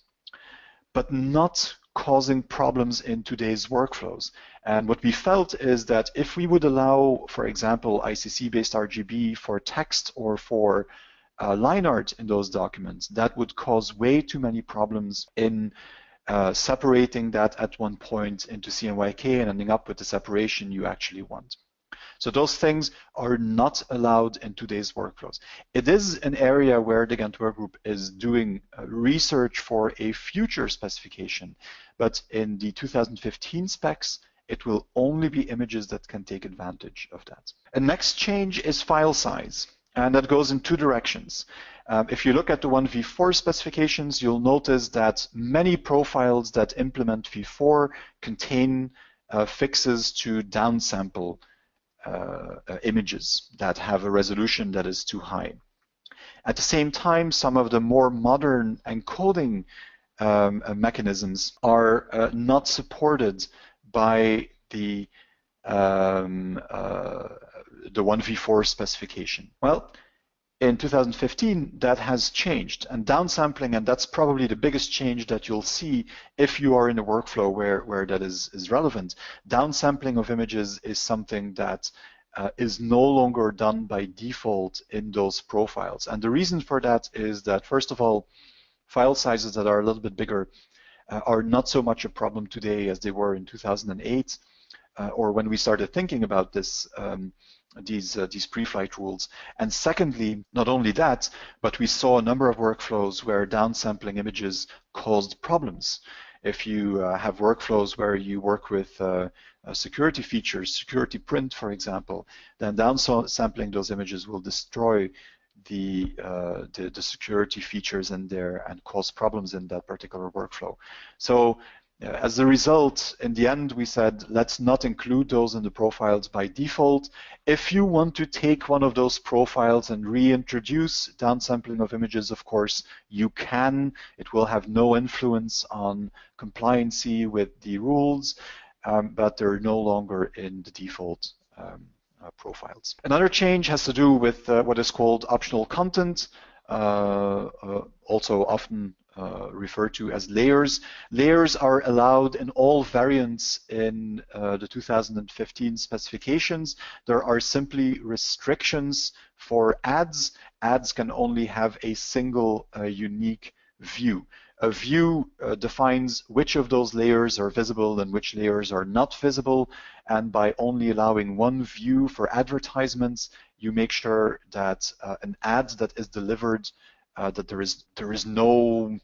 but not causing problems in today's workflows. And what we felt is that if we would allow, for example, ICC-based RGB for text or for line art in those documents, that would cause way too many problems in separating that at one point into CMYK and ending up with the separation you actually want. So those things are not allowed in today's workflows. It is an area where the Gantt workgroup is doing research for a future specification, but in the 2015 specs, it will only be images that can take advantage of that. A next change is file size, and that goes in two directions. If you look at the 1v4 specifications, you'll notice that many profiles that implement v4 contain fixes to downsample images that have a resolution that is too high. At the same time, some of the more modern encoding mechanisms are not supported by the 1v4 specification. Well, in 2015, that has changed, and downsampling, and that's probably the biggest change that you'll see if you are in a workflow where that is relevant. Downsampling of images is something that is no longer done by default in those profiles. And the reason for that is that, first of all, file sizes that are a little bit bigger are not so much a problem today as they were in 2008, or when we started thinking about this, these pre-flight rules. And secondly, not only that, but we saw a number of workflows where downsampling images caused problems. If you have workflows where you work with security features, security print, for example, then downsampling those images will destroy the security features in there and cause problems in that particular workflow. So as a result, in the end, we said, let's not include those in the profiles by default. If you want to take one of those profiles and reintroduce downsampling of images, of course, you can. It will have no influence on compliancy with the rules, but they're no longer in the default profiles. Another change has to do with what is called optional content, also often referred to as layers. Layers are allowed in all variants in the 2015 specifications. There are simply restrictions for ads. Ads can only have a single unique view. A view defines which of those layers are visible and which layers are not visible, and by only allowing one view for advertisements, you make sure that an ad that is delivered, that there is no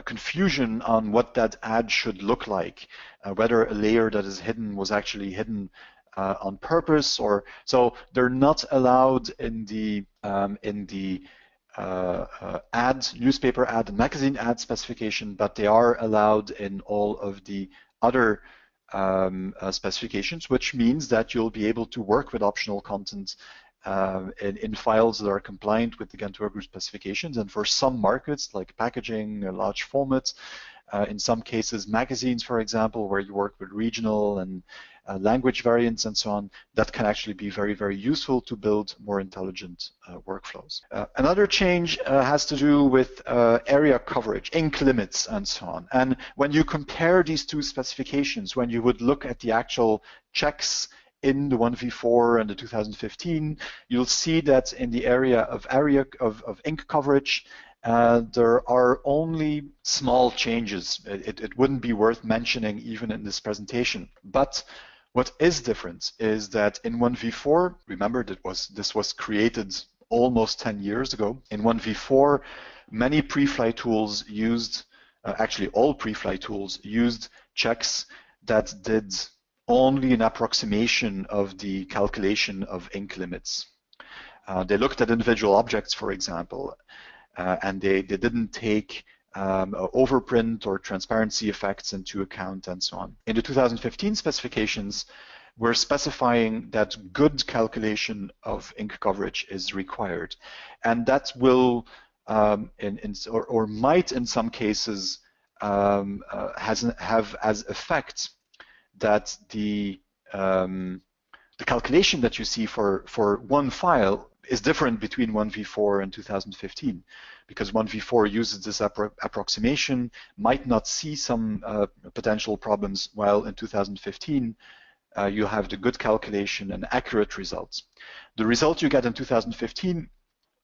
confusion on what that ad should look like, whether a layer that is hidden was actually hidden on purpose, or so they're not allowed in the newspaper ad and magazine ad specification, but they are allowed in all of the other specifications, which means that you'll be able to work with optional content in files that are compliant with the Gantt Group specifications. And for some markets, like packaging, large formats, in some cases magazines, for example, where you work with regional and language variants and so on, that can actually be very, very useful to build more intelligent workflows. Another change has to do with area coverage, ink limits, and so on. And when you compare these two specifications, when you would look at the actual checks in the 1v4 and the 2015, you'll see that in the area of ink coverage, there are only small changes. It wouldn't be worth mentioning even in this presentation. But what is different is that in 1v4, remember this was created almost 10 years ago. In 1v4, many preflight tools used, actually all preflight tools used checks that did only an approximation of the calculation of ink limits. They looked at individual objects, for example, and they didn't take overprint or transparency effects into account and so on. In the 2015 specifications, we're specifying that good calculation of ink coverage is required. And that will, or might in some cases, have as effect that the calculation that you see for one file is different between 1v4 and 2015, because 1v4 uses this approximation, might not see some potential problems, while in 2015 you have the good calculation and accurate results. The result you get in 2015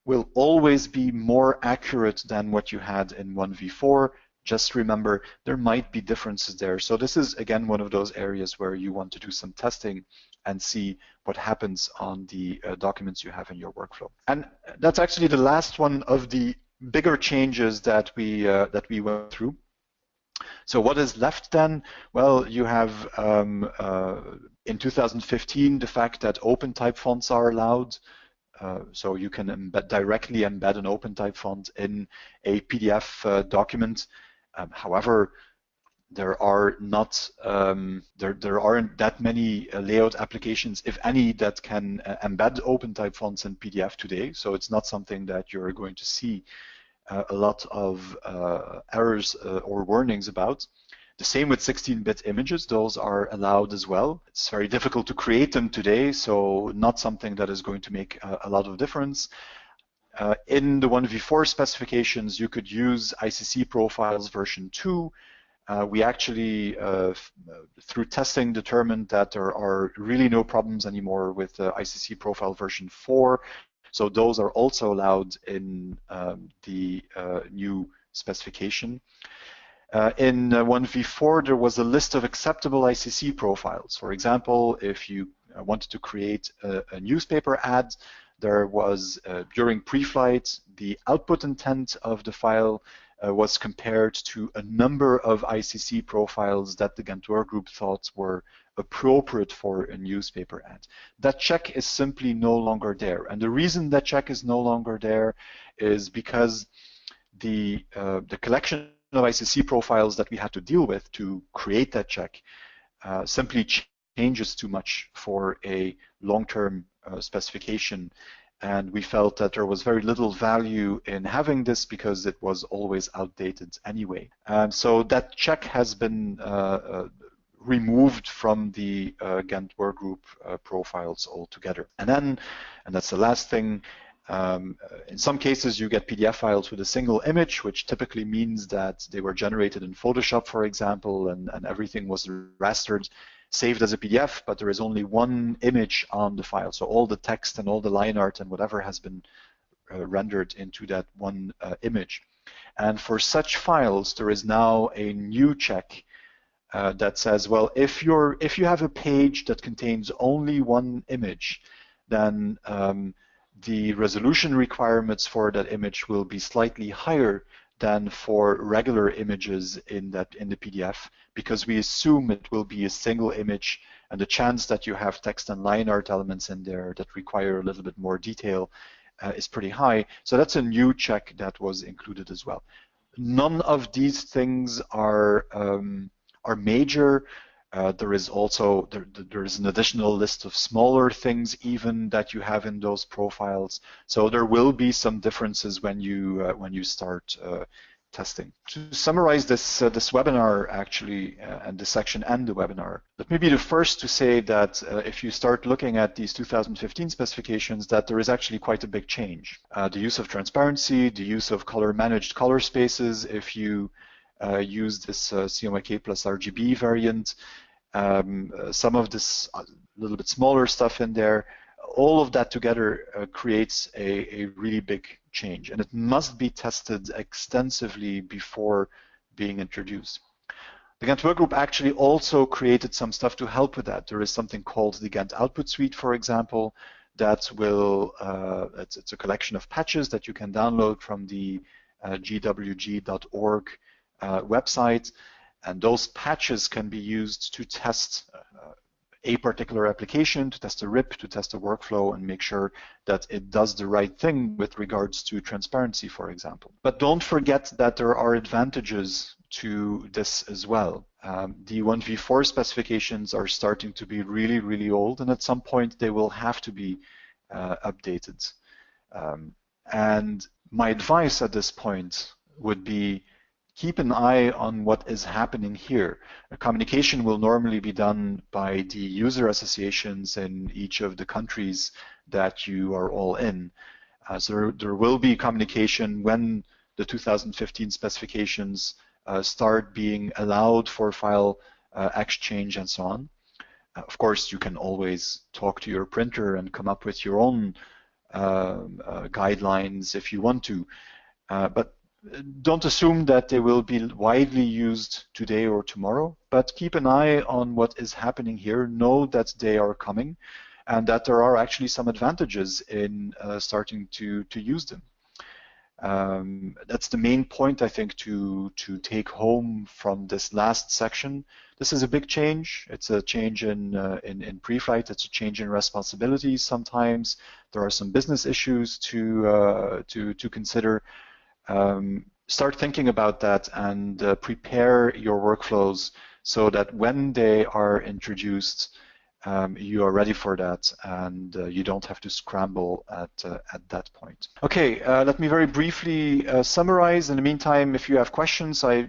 will always be more accurate than what you had in 1v4. Just remember, there might be differences there. So this is, again, one of those areas where you want to do some testing and see what happens on the documents you have in your workflow. And that's actually the last one of the bigger changes that we went through. So what is left then? Well, you have in 2015 the fact that open type fonts are allowed. So you can directly embed an open type font in a PDF document. However, there are not there aren't that many layout applications, if any, that can embed open type fonts in PDF today. So it's not something that you're going to see a lot of errors or warnings about. The same with 16-bit images; those are allowed as well. It's very difficult to create them today, so not something that is going to make a lot of difference. In the 1v4 specifications, you could use ICC profiles version 2. We actually, through testing, determined that there are really no problems anymore with ICC profile version 4. So those are also allowed in the new specification. In 1v4, there was a list of acceptable ICC profiles. For example, if you wanted to create a newspaper ad, there was, during preflight, the output intent of the file was compared to a number of ICC profiles that the Gantt group thought were appropriate for a newspaper ad. That check is simply no longer there. And the reason that check is no longer there is because the collection of ICC profiles that we had to deal with to create that check simply changes too much for a long-term specification. And we felt that there was very little value in having this because it was always outdated anyway. So that check has been removed from the Gantt workgroup profiles altogether. And that's the last thing, in some cases you get PDF files with a single image, which typically means that they were generated in Photoshop, for example, and everything was rastered, saved as a PDF, but there is only one image on the file. So all the text and all the line art and whatever has been rendered into that one image. And for such files, there is now a new check that says, well, if you have a page that contains only one image, then the resolution requirements for that image will be slightly higher than for regular images in the PDF, because we assume it will be a single image, and the chance that you have text and line art elements in there that require a little bit more detail is pretty high. So that's a new check that was included as well. None of these things are major. There is also there is an additional list of smaller things even that you have in those profiles. So there will be some differences when you start testing. To summarize this webinar actually, and this section and the webinar, let me be the first to say that if you start looking at these 2015 specifications, that there is actually quite a big change. The use of transparency, the use of managed color spaces, if you use this CMYK plus RGB variant, some of this little bit smaller stuff in there, all of that together creates a really big change, and it must be tested extensively before being introduced. The Gantt workgroup actually also created some stuff to help with that. There is something called the Gantt output suite, for example, that will, it's a collection of patches that you can download from the gwg.org website, and those patches can be used to test a particular application, to test a RIP, to test a workflow, and make sure that it does the right thing with regards to transparency, for example. But don't forget that there are advantages to this as well. The 1v4 specifications are starting to be really, really old, and at some point they will have to be updated. And my advice at this point would be, keep an eye on what is happening here. Communication will normally be done by the user associations in each of the countries that you are all in. So there will be communication when the 2015 specifications start being allowed for file exchange and so on. Of course, you can always talk to your printer and come up with your own guidelines if you want to. But don't assume that they will be widely used today or tomorrow, but keep an eye on what is happening here. Know that they are coming and that there are actually some advantages in starting to use them. That's the main point, I think, to take home from this last section. This is a big change. It's a change in preflight. It's a change in responsibilities sometimes. There are some business issues to consider. Start thinking about that and prepare your workflows so that when they are introduced, you are ready for that and you don't have to scramble at that point. Okay, let me very briefly summarize. In the meantime, if you have questions, I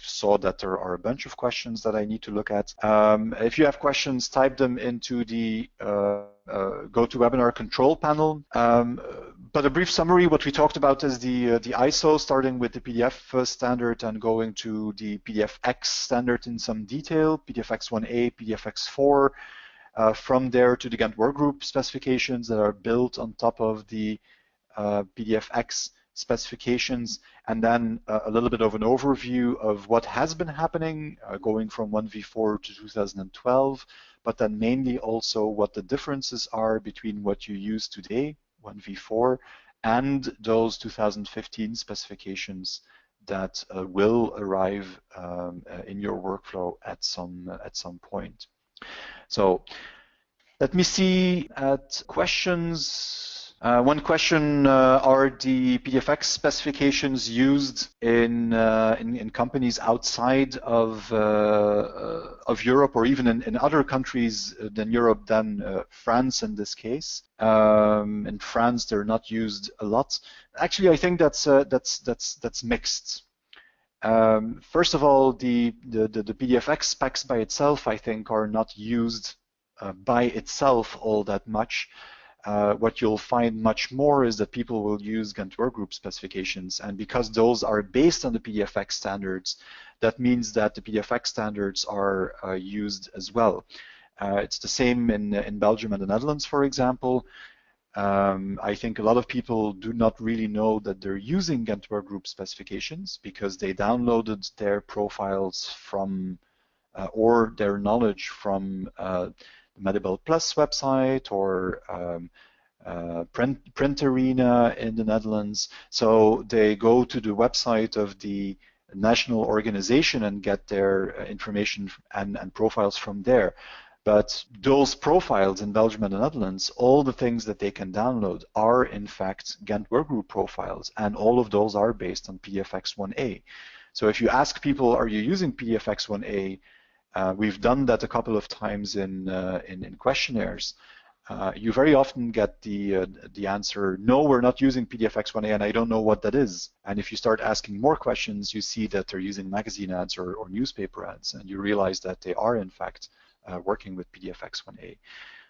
saw that there are a bunch of questions that I need to look at. If you have questions, type them into the GoToWebinar control panel. But a brief summary, what we talked about is the ISO, starting with the PDF standard and going to the PDFX standard in some detail, PDFX 1A, PDFX 4, from there to the Gantt workgroup specifications that are built on top of the PDFX specifications, and then a little bit of an overview of what has been happening, going from 1v4 to 2012, but then mainly also what the differences are between what you use today, 1v4, and those 2015 specifications that will arrive in your workflow at some point. So let me see at questions. One question, are the PDFX specifications used in companies outside of Europe, or even in other countries than Europe, than France in this case? In France, they're not used a lot. Actually, I think that's mixed. First of all, the PDFX specs by itself, I think, are not used by itself all that much. What you'll find much more is that people will use Gantt workgroup specifications, and because those are based on the PDFX standards, that means that the PDFX standards are used as well. It's the same in Belgium and the Netherlands, for example. I think a lot of people do not really know that they're using Gantt workgroup specifications because they downloaded their profiles from or their knowledge from the Medibel Plus website or Print Arena in the Netherlands. So they go to the website of the national organization and get their information and profiles from there. But those profiles in Belgium and the Netherlands, all the things that they can download are in fact Gantt workgroup profiles, and all of those are based on PDFX 1A. So if you ask people, are you using PDFX 1A? We've done that a couple of times in questionnaires. You very often get the answer, no, we're not using PDFX 1A, and I don't know what that is. And if you start asking more questions, you see that they're using magazine ads or newspaper ads, and you realize that they are in fact working with PDFX 1A.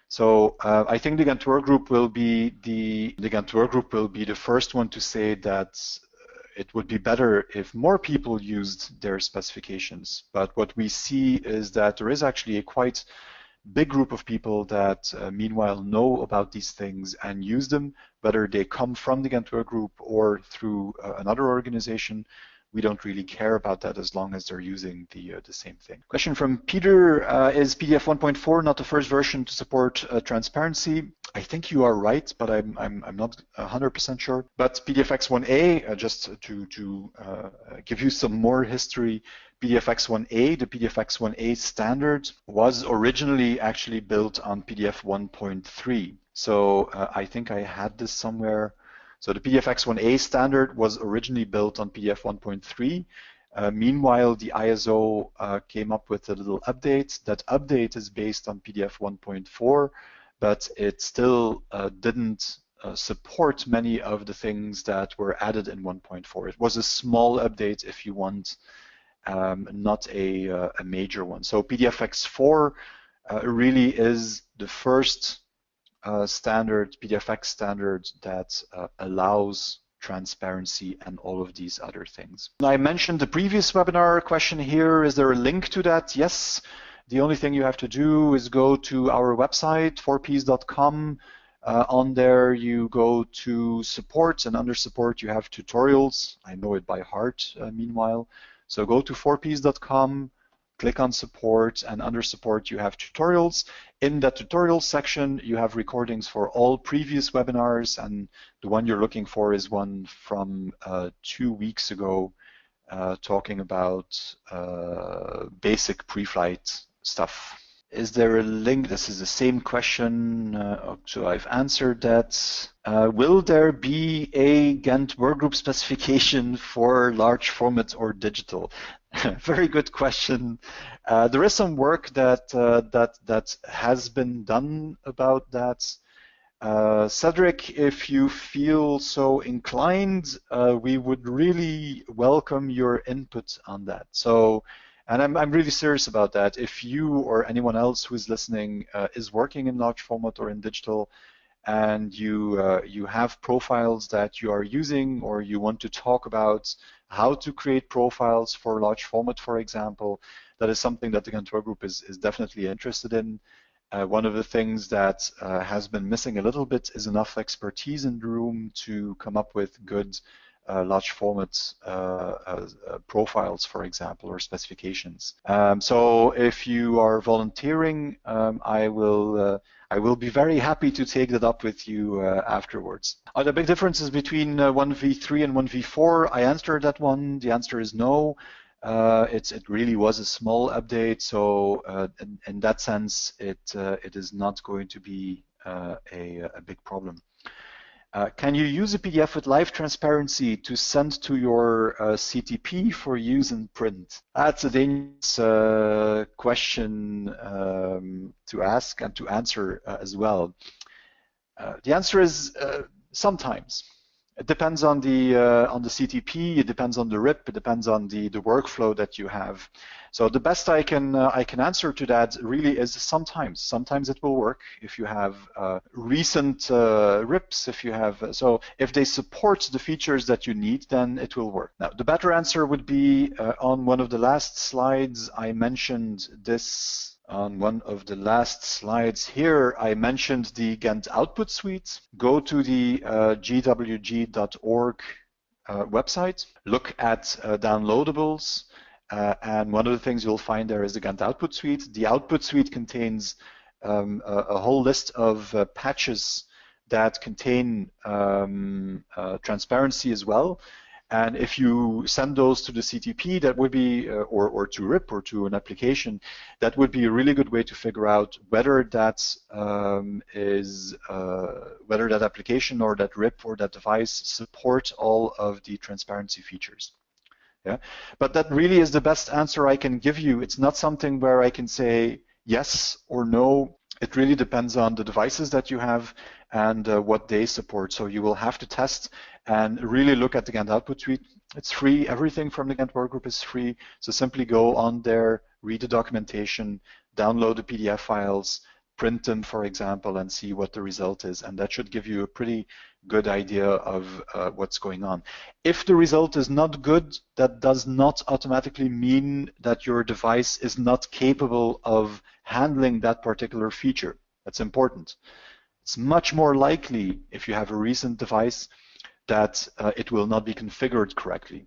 So I think the Gantt workgroup will be the first one to say that it would be better if more people used their specifications. But what we see is that there is actually a quite big group of people that meanwhile know about these things and use them, whether they come from the Gantt workgroup or through another organization. We don't really care about that as long as they're using the same thing. Question from Peter, is PDF 1.4 not the first version to support transparency? I think you are right, but I'm not 100% sure. But PDFX 1A, just to give you some more history, PDFX 1A, the PDFX 1A standard was originally actually built on PDF 1.3. So I think I had this somewhere. So the PDFX 1A standard was originally built on PDF 1.3. Meanwhile, the ISO came up with a little update. That update is based on PDF 1.4, but it still didn't support many of the things that were added in 1.4. It was a small update, if you want, not a major one. So PDFX 4 really is the first standard, PDFX standard, that allows transparency and all of these other things. I mentioned the previous webinar question here. Is there a link to that? Yes. The only thing you have to do is go to our website, 4ps.com. On there you go to support, and under support you have tutorials. I know it by heart meanwhile. So go to 4ps.com, click on support, and under support you have tutorials. In that tutorial section you have recordings for all previous webinars, and the one you're looking for is one from 2 weeks ago talking about basic pre-flight stuff. Is there a link? This is the same question, so I've answered that. Will there be a Gantt workgroup specification for large format or digital? Very good question. There is some work that has been done about that. Cedric, if you feel so inclined, we would really welcome your input on that. So, and I'm really serious about that. If you or anyone else who is listening is working in large format or in digital, and you have profiles that you are using, or you want to talk about how to create profiles for large format, for example, that is something that the Gantt workgroup is definitely interested in. One of the things that has been missing a little bit is enough expertise in the room to come up with good large format profiles, for example, or specifications. So if you are volunteering, I will be very happy to take that up with you afterwards. Are there big differences between 1v3 and 1v4? I answered that one. The answer is no. It really was a small update, so in that sense, it is not going to be a big problem. Can you use a PDF with live transparency to send to your CTP for use in print? That's a dangerous question to ask and to answer as well. The answer is sometimes. It depends on the CTP. It depends on the RIP. It depends on the workflow that you have. So the best I can answer to that really is sometimes. Sometimes it will work if you have recent RIPs. If they support the features that you need, then it will work. Now the better answer would be on one of the last slides. I mentioned this. On one of the last slides here, I mentioned the Gantt output suite. Go to the gwg.org website, look at downloadables, and one of the things you'll find there is the Gantt output suite. The output suite contains a whole list of patches that contain transparency as well. And if you send those to the CTP, that would be, or to RIP or to an application, that would be a really good way to figure out whether that whether that application or that RIP or that device support all of the transparency features. Yeah, but that really is the best answer I can give you. It's not something where I can say yes or no. It really depends on the devices that you have and what they support. So you will have to test and really look at the Gantt output suite. It's free. Everything from the Gantt workgroup is free. So simply go on there, read the documentation, download the PDF files, print them, for example, and see what the result is. And that should give you a pretty good idea of what's going on. If the result is not good, that does not automatically mean that your device is not capable of handling that particular feature. That's important. It's much more likely if you have a recent device that it will not be configured correctly.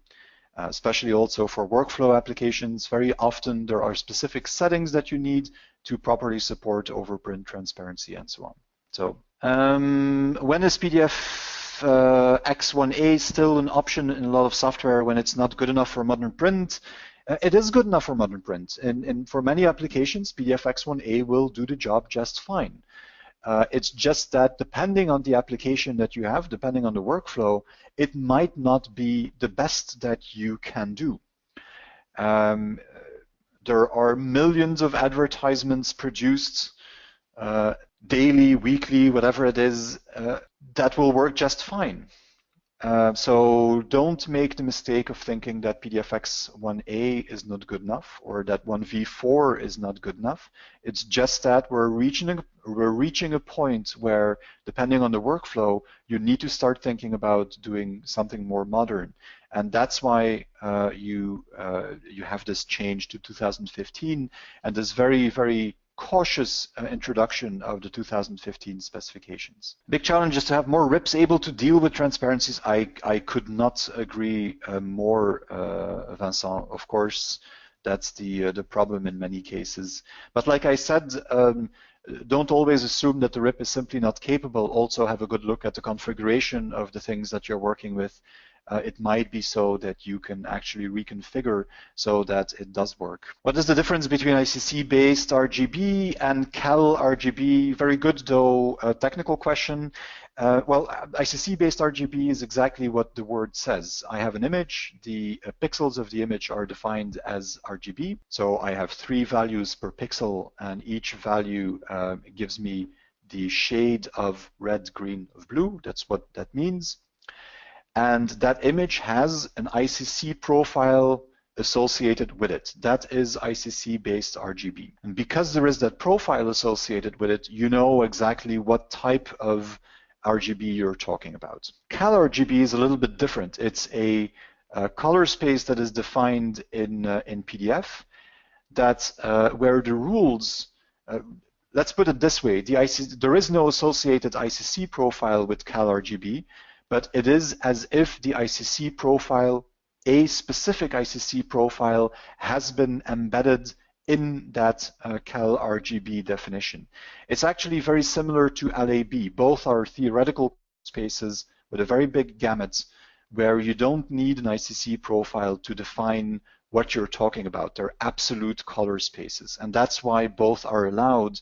Especially also for workflow applications, very often there are specific settings that you need to properly support overprint transparency and so on. So when is PDFX1A still an option in a lot of software when it's not good enough for modern print? It is good enough for modern print. And for many applications, PDFX1A will do the job just fine. It's just that depending on the application that you have, depending on the workflow, it might not be the best that you can do. There are millions of advertisements produced daily, weekly, whatever it is, that will work just fine. So don't make the mistake of thinking that PDFX1A is not good enough or that 1v4 is not good enough. It's just that we're reaching a point where, depending on the workflow, you need to start thinking about doing something more modern. And that's why you have this change to 2015 and this very, very cautious introduction of the 2015 specifications. Big challenge is to have more RIPs able to deal with transparencies. I could not agree more, Vincent. Of course, that's the problem in many cases. But like I said, don't always assume that the RIP is simply not capable. Also have a good look at the configuration of the things that you're working with. It might be so that you can actually reconfigure so that it does work. What is the difference between ICC-based RGB and Cal RGB? Very good, though, technical question. Well, ICC-based RGB is exactly what the word says. I have an image. The pixels of the image are defined as RGB. So I have 3 values per pixel, and each value gives me the shade of red, green, of blue. That's what that means. And that image has an ICC profile associated with it. That is ICC-based RGB. And because there is that profile associated with it, you know exactly what type of RGB you're talking about. Cal RGB is a little bit different. It's a color space that is defined in PDF that where the rules, let's put it this way, there is no associated ICC profile with Cal RGB, but it is as if the ICC profile, a specific ICC profile, has been embedded in that Cal RGB definition. It's actually very similar to LAB. Both are theoretical spaces with a very big gamut where you don't need an ICC profile to define what you're talking about. They're absolute color spaces. And that's why both are allowed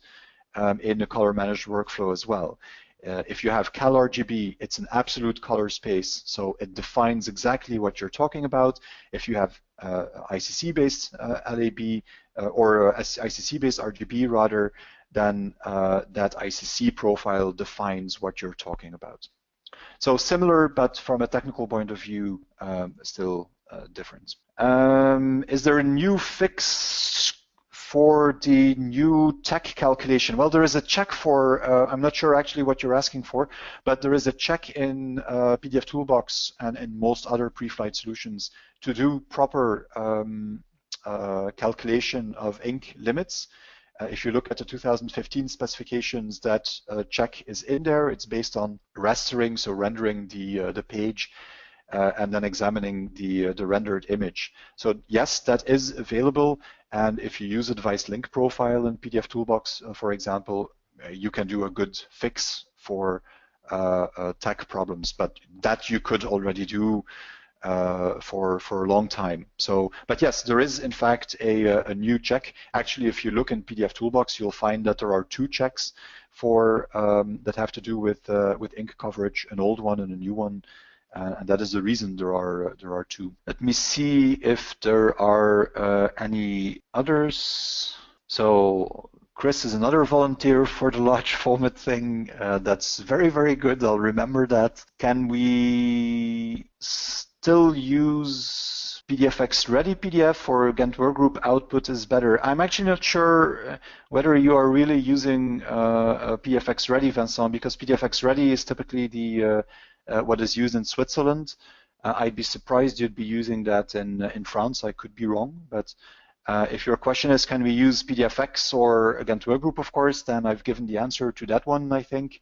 in a color managed workflow as well. If you have Cal RGB, it's an absolute color space, so it defines exactly what you're talking about. If you have ICC-based LAB or ICC-based RGB rather, then that ICC profile defines what you're talking about. So similar, but from a technical point of view, still different. Is there a new fix for the new tech calculation? Well, there is a check for, I'm not sure actually what you're asking for, but there is a check in PDF Toolbox and in most other pre-flight solutions to do proper calculation of ink limits. If you look at the 2015 specifications, that check is in there. It's based on rastering, so rendering the page and then examining the rendered image. So yes, that is available. And if you use a device link profile in PDF Toolbox, for example, you can do a good fix for tech problems. But that you could already do for a long time. So, but yes, there is in fact a new check. Actually, if you look in PDF Toolbox, you'll find that there are two checks for that have to do with ink coverage, an old one and a new one. And that is the reason there are two. Let me see if there are any others. So Chris is another volunteer for the large format thing. That's very, very good. I'll remember that. Can we still use PDFX ready PDF or Gantt workgroup output is better? I'm actually not sure whether you are really using PDFX ready, Vincent, because PDFX ready is typically the what is used in Switzerland. I'd be surprised you'd be using that in France. I could be wrong, but if your question is, can we use PDFX or Gantt workgroup, of course, then I've given the answer to that one, I think.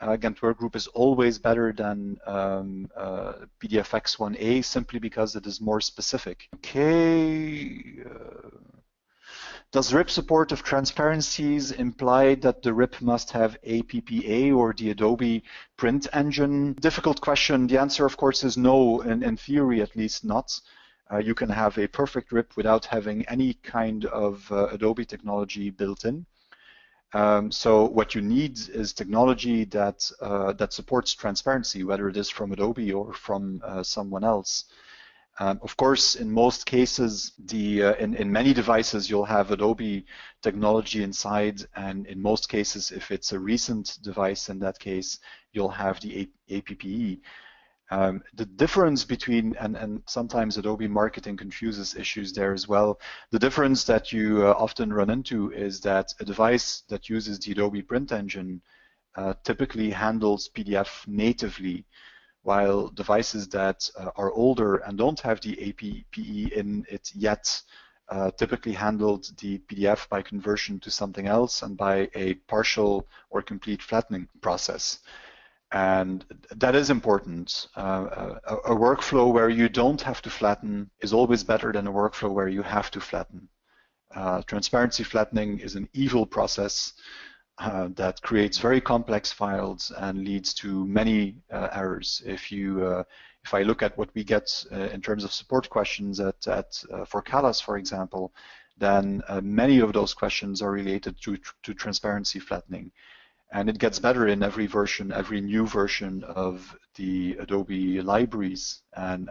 Gantt workgroup is always better than PDFX 1A, simply because it is more specific. Okay. Does RIP support of transparencies imply that the RIP must have APPA or the Adobe print engine? Difficult question. The answer, of course, is no, in theory at least not. You can have a perfect RIP without having any kind of Adobe technology built in. So what you need is technology that that supports transparency, whether it is from Adobe or from someone else. Of course, in most cases, in many devices, you'll have Adobe technology inside, and in most cases, if it's a recent device, in that case, you'll have the APPE. The difference between, and sometimes Adobe marketing confuses issues there as well, the difference that you often run into is that a device that uses the Adobe print engine typically handles PDF natively, while devices that are older and don't have the APPE in it yet typically handled the PDF by conversion to something else and by a partial or complete flattening process. And that is important. A workflow where you don't have to flatten is always better than a workflow where you have to flatten. Transparency flattening is an evil process that creates very complex files and leads to many errors. If I look at what we get in terms of support questions for CALAS, for example, then many of those questions are related to transparency flattening. And it gets better in every version, every new version of the Adobe libraries and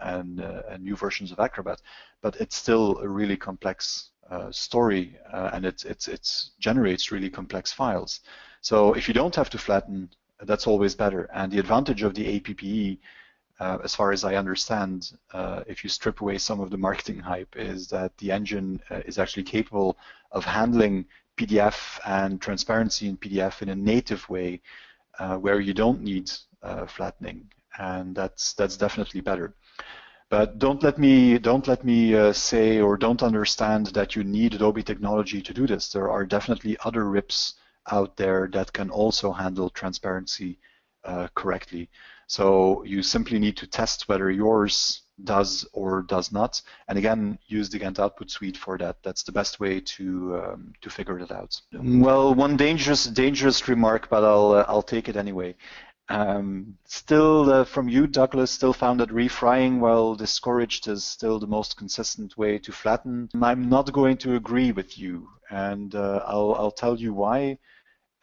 new versions of Acrobat. But it's still a really complex story, and it generates really complex files. So if you don't have to flatten, that's always better. And the advantage of the APPE, as far as I understand, if you strip away some of the marketing hype, is that the engine is actually capable of handling PDF and transparency in PDF in a native way, where you don't need flattening, and that's definitely better. But don't let me say or don't understand that you need Adobe technology to do this. There are definitely other RIPs out there that can also handle transparency correctly. So you simply need to test whether yours does or does not, and again, use the Gantt output suite for that. That's the best way to figure that out. Well, one dangerous remark, but I'll take it anyway. Still, from you, Douglas, still found that refrying while discouraged is still the most consistent way to flatten. I'm not going to agree with you, and I'll tell you why.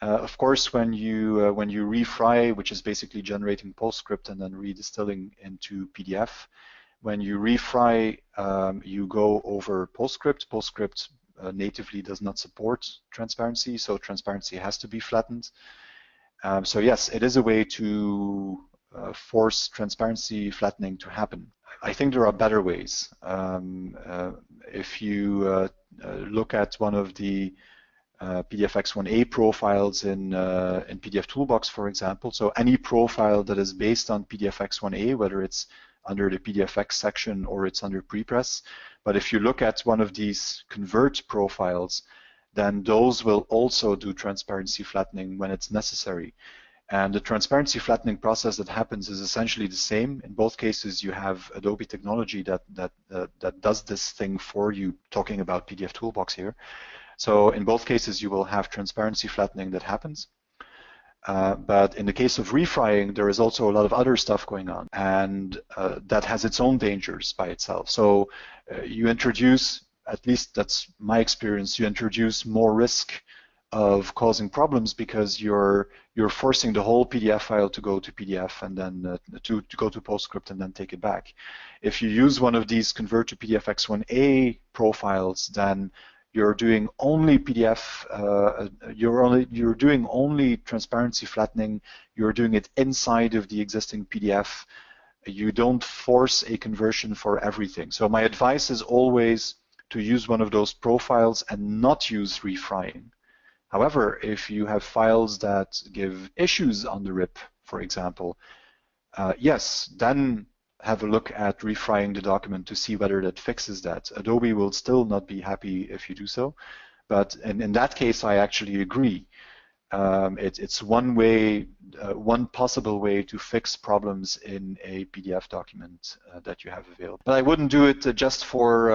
Of course, when you refry, which is basically generating PostScript and then redistilling into PDF, when you refry, you go over PostScript. PostScript natively does not support transparency, so transparency has to be flattened. So yes, it is a way to force transparency flattening to happen. I think there are better ways. If you look at one of the PDFX 1a profiles in PDF Toolbox, for example, so any profile that is based on PDFX 1a, whether it's under the PDFX section or it's under prepress, but if you look at one of these convert profiles, then those will also do transparency flattening when it's necessary. And the transparency flattening process that happens is essentially the same. In both cases, you have Adobe technology that does this thing for you, talking about PDF Toolbox here. So in both cases, you will have transparency flattening that happens. But in the case of refrying, there is also a lot of other stuff going on, and that has its own dangers by itself. So you introduce, at least that's my experience, you introduce more risk of causing problems because you're forcing the whole PDF file to go to PDF and then to go to PostScript and then take it back. If you use one of these convert to PDFX 1a profiles, then you're doing only PDF, you're doing only transparency flattening, you're doing it inside of the existing PDF. You don't force a conversion for everything. So my advice is always to use one of those profiles and not use refrying. However, if you have files that give issues on the RIP, for example, yes, then have a look at refrying the document to see whether that fixes that. Adobe will still not be happy if you do so, but in that case, I actually agree. It's one way, one possible way to fix problems in a PDF document that you have available. But I wouldn't do it just for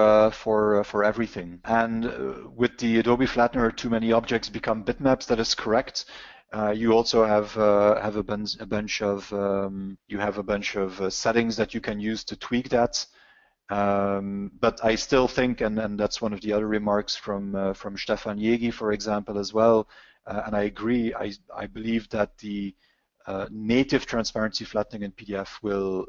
everything. And with the Adobe Flattener, too many objects become bitmaps. That is correct. You also have a bunch of settings that you can use to tweak that. But I still think, and that's one of the other remarks from Stefan Jegi, for example, as well. And I agree. I believe that the native transparency flattening in PDF will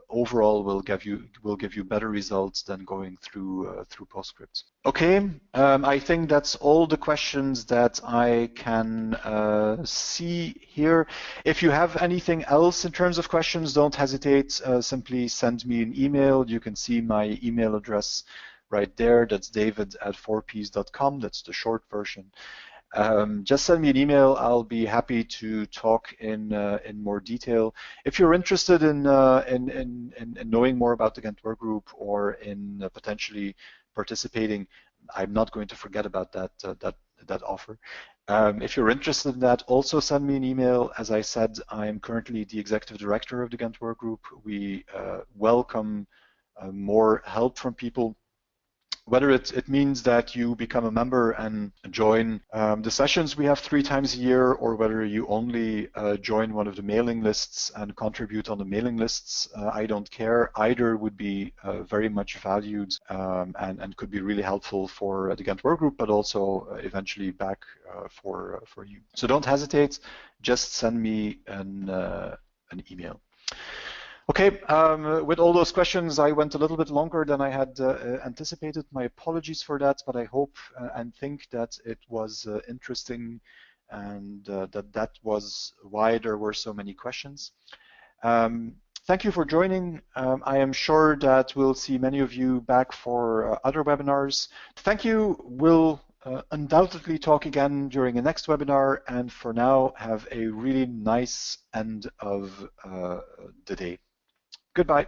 overall will give you better results than going through PostScript. Okay, I think that's all the questions that I can see here. If you have anything else in terms of questions, don't hesitate. Simply send me an email. You can see my email address right there. That's david@4ps.com. That's the short version. Just send me an email. I'll be happy to talk in more detail. If you're interested in knowing more about the Ghent Workgroup or in potentially participating, I'm not going to forget about that offer. If you're interested in that, also send me an email. As I said, I am currently the executive director of the Ghent Workgroup. We welcome more help from people, whether it means that you become a member and join the sessions we have 3 times a year, or whether you only join one of the mailing lists and contribute on the mailing lists. I don't care. Either would be very much valued and could be really helpful for the Ghent Workgroup, but also eventually back for you. So don't hesitate. Just send me an email. Okay, with all those questions, I went a little bit longer than I had anticipated. My apologies for that, but I hope and think that it was interesting and that was why there were so many questions. Thank you for joining. I am sure that we'll see many of you back for other webinars. Thank you. We'll undoubtedly talk again during the next webinar, and for now, have a really nice end of the day. Goodbye.